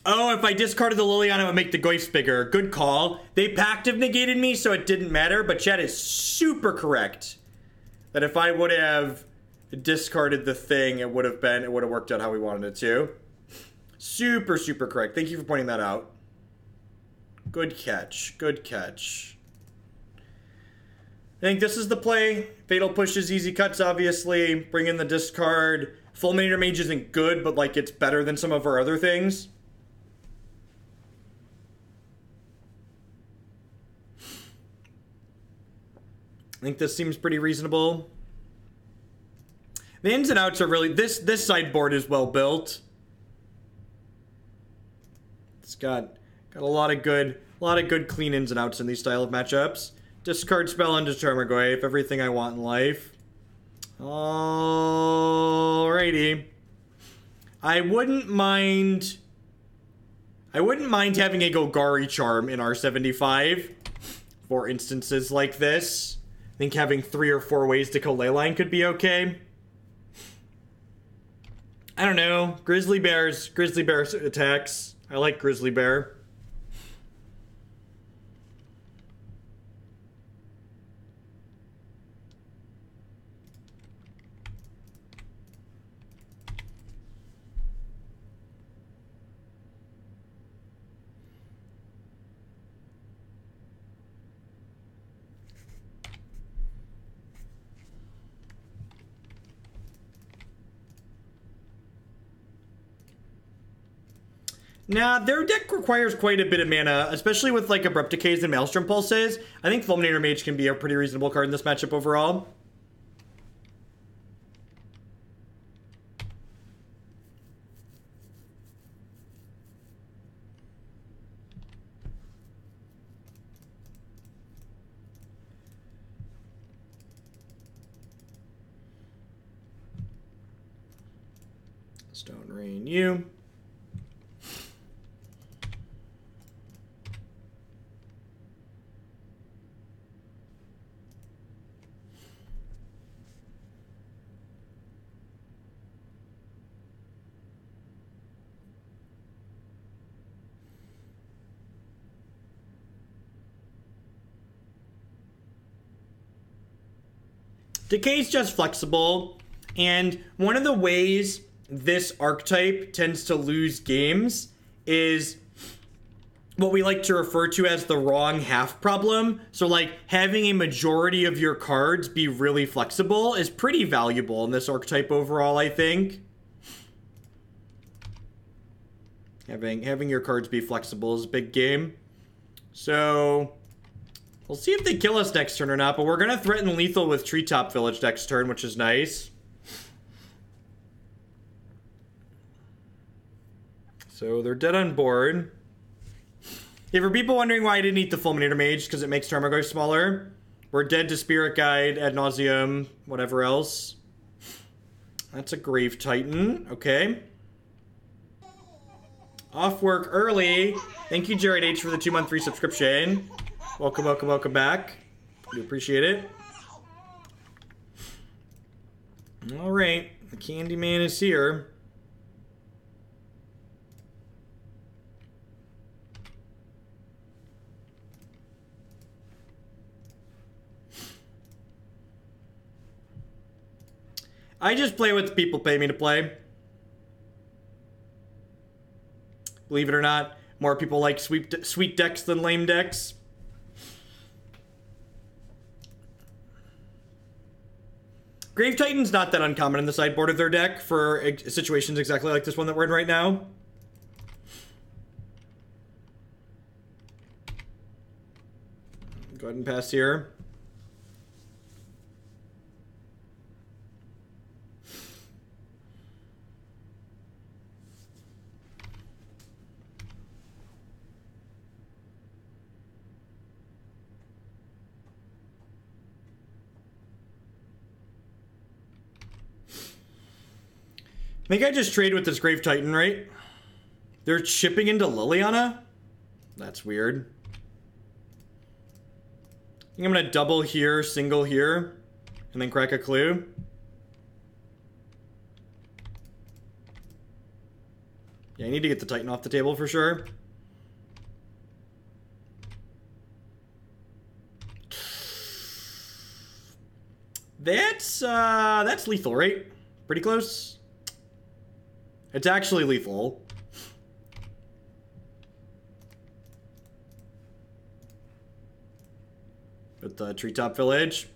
Oh, if I discarded the Liliana, it would make the Goyfs bigger. Good call. They Pact-Of negated me, so it didn't matter, but chat is super correct. That if I would have discarded the thing, it would have worked out how we wanted it to. Super, super correct. Thank you for pointing that out. Good catch. Good catch. I think this is the play. Fatal pushes, easy cuts, obviously. Bring in the discard. Fulminator Mage isn't good, but, like, it's better than some of our other things. I think this seems pretty reasonable. The ins and outs are really... This sideboard is well built. It's got a lot of good clean ins and outs in these style of matchups. Discard spell into Tarmogoyf, everything I want in life. Alrighty. I wouldn't mind having a Golgari Charm in R75 for instances like this. I think having 3 or 4 ways to kill Leyline could be okay. I don't know. Grizzly Bear attacks. I like Grizzly Bear. Nah, their deck requires quite a bit of mana, especially with, like, Abrupt Decays and Maelstrom Pulses. I think Fulminator Mage can be a pretty reasonable card in this matchup overall. Stone Rain you. Decay's just flexible, and one of the ways this archetype tends to lose games is what we like to refer to as the wrong half problem. So, like, having a majority of your cards be really flexible is pretty valuable in this archetype overall, I think. Having your cards be flexible is a big game. So we'll see if they kill us next turn or not, but we're going to threaten lethal with Treetop Village next turn, which is nice. So they're dead on board. Yeah, for people wondering why I didn't eat the Fulminator Mage, because it makes Tarmogoyf smaller. We're dead to Spirit Guide, ad nauseam, whatever else. That's a Grave Titan. Okay. Off work early. Thank you, Jared H, for the 2-month free subscription. Welcome, welcome, welcome back. We appreciate it. Alright, the Candyman is here. I just play what the people pay me to play. Believe it or not, more people like sweet decks than lame decks. Grave Titan's not that uncommon in the sideboard of their deck for situations exactly like this one that we're in right now. Go ahead and pass here. I think I just traded with this Grave Titan, right? They're chipping into Liliana? That's weird. I think I'm gonna double here, single here, and then crack a clue. Yeah, I need to get the Titan off the table for sure. That's lethal, right? Pretty close. It's actually lethal. With the Treetop Village.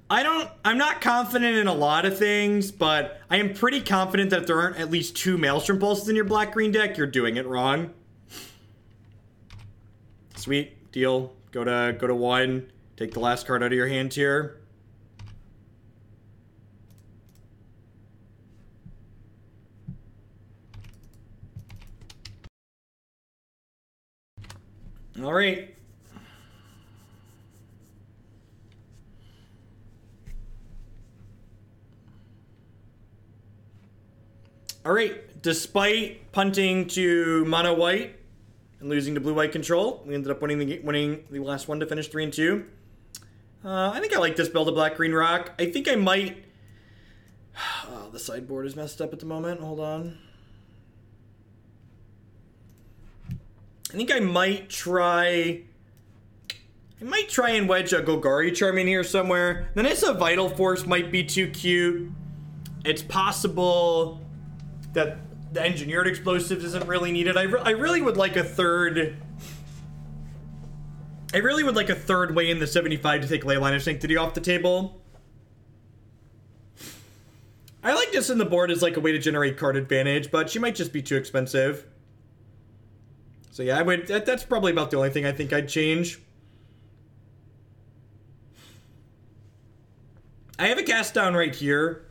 I'm not confident in a lot of things, but I am pretty confident that if there aren't at least 2 Maelstrom Pulses in your black-green deck, you're doing it wrong. Sweet. Deal. Go to 1. Take the last card out of your hand here. All right. All right. Despite punting to mono white and losing to blue white control, we ended up winning the last one to finish 3-2. I think I like this build of black green rock. I think I might. Oh, the sideboard is messed up at the moment. Hold on. I think I might try and wedge a Golgari Charm in here somewhere. The Nissa Vital Force might be too cute. It's possible that the Engineered Explosives isn't really needed. I really would like a third. I really would like a third way in the 75 to take Leyline of Sanctity off the table. I like this in the board as like a way to generate card advantage, but she might just be too expensive. So yeah, that's probably about the only thing I think I'd change. I have a cast down right here.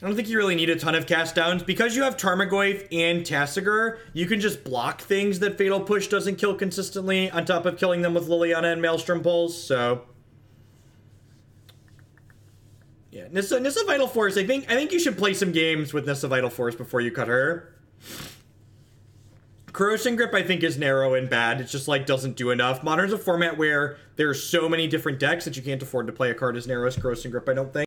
I don't think you really need a ton of cast downs. Because you have Tarmogoyf and Tasigur, you can just block things that Fatal Push doesn't kill consistently, on top of killing them with Liliana and Maelstrom Pulse, so... Yeah, Nissa Vital Force, I think you should play some games with Nissa Vital Force before you cut her. Corrosion Grip, I think, is narrow and bad. It just, like, doesn't do enough. Modern's a format where there's so many different decks that you can't afford to play a card as narrow as Corrosion Grip, I don't think.